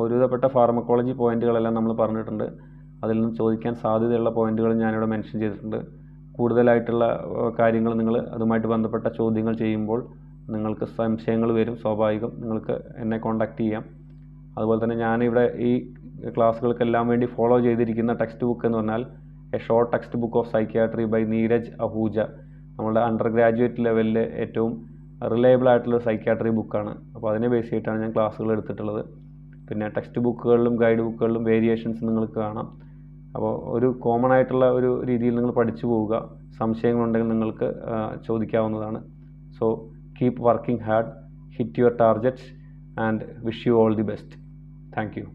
ഒരുവിധപ്പെട്ട ഫാർമക്കോളജി പോയിന്റുകളെല്ലാം നമ്മൾ പറഞ്ഞിട്ടുണ്ട്. അതിൽ നിന്ന് ചോദിക്കാൻ സാധ്യതയുള്ള പോയിന്റുകൾ ഞാനിവിടെ മെൻഷൻ ചെയ്തിട്ടുണ്ട്. കൂടുതലായിട്ടുള്ള കാര്യങ്ങൾ നിങ്ങൾ അതുമായിട്ട് ബന്ധപ്പെട്ട ചോദ്യങ്ങൾ ചെയ്യുമ്പോൾ നിങ്ങൾക്ക് സംശയങ്ങൾ വരും, സ്വാഭാവികം. നിങ്ങൾക്ക് എന്നെ കോൺടാക്റ്റ് ചെയ്യാം. അതുപോലെ തന്നെ ഞാനിവിടെ ഈ ക്ലാസ്സുകൾക്കെല്ലാം വേണ്ടി ഫോളോ ചെയ്തിരിക്കുന്ന ടെക്സ്റ്റ് ബുക്ക് എന്ന് പറഞ്ഞാൽ a short textbook of psychiatry by Neeraj Ahuja. നമ്മുടെ അണ്ടർ ഗ്രാജുവേറ്റ് ലെവലിലെ ഏറ്റവും റിലയബിൾ ആയിട്ടുള്ള സൈക്യാട്രി ബുക്കാണ്. അപ്പോൾ അതിനെ ബേസ് ചെയ്തിട്ടാണ് ഞാൻ ക്ലാസ്സുകൾ എടുത്തിട്ടുള്ളത്. പിന്നെ ടെക്സ്റ്റ് ബുക്കുകളിലും ഗൈഡ് ബുക്കുകളിലും വേരിയേഷൻസ് നിങ്ങൾക്ക് കാണാം. അപ്പോൾ ഒരു കോമൺ ആയിട്ടുള്ള ഒരു രീതിയിൽ നിങ്ങൾ പഠിച്ചു പോവുക. സംശയങ്ങളുണ്ടെങ്കിൽ നിങ്ങൾക്ക് ചോദിക്കാവുന്നതാണ്. So keep working hard, hit your targets and wish you all the best. Thank U.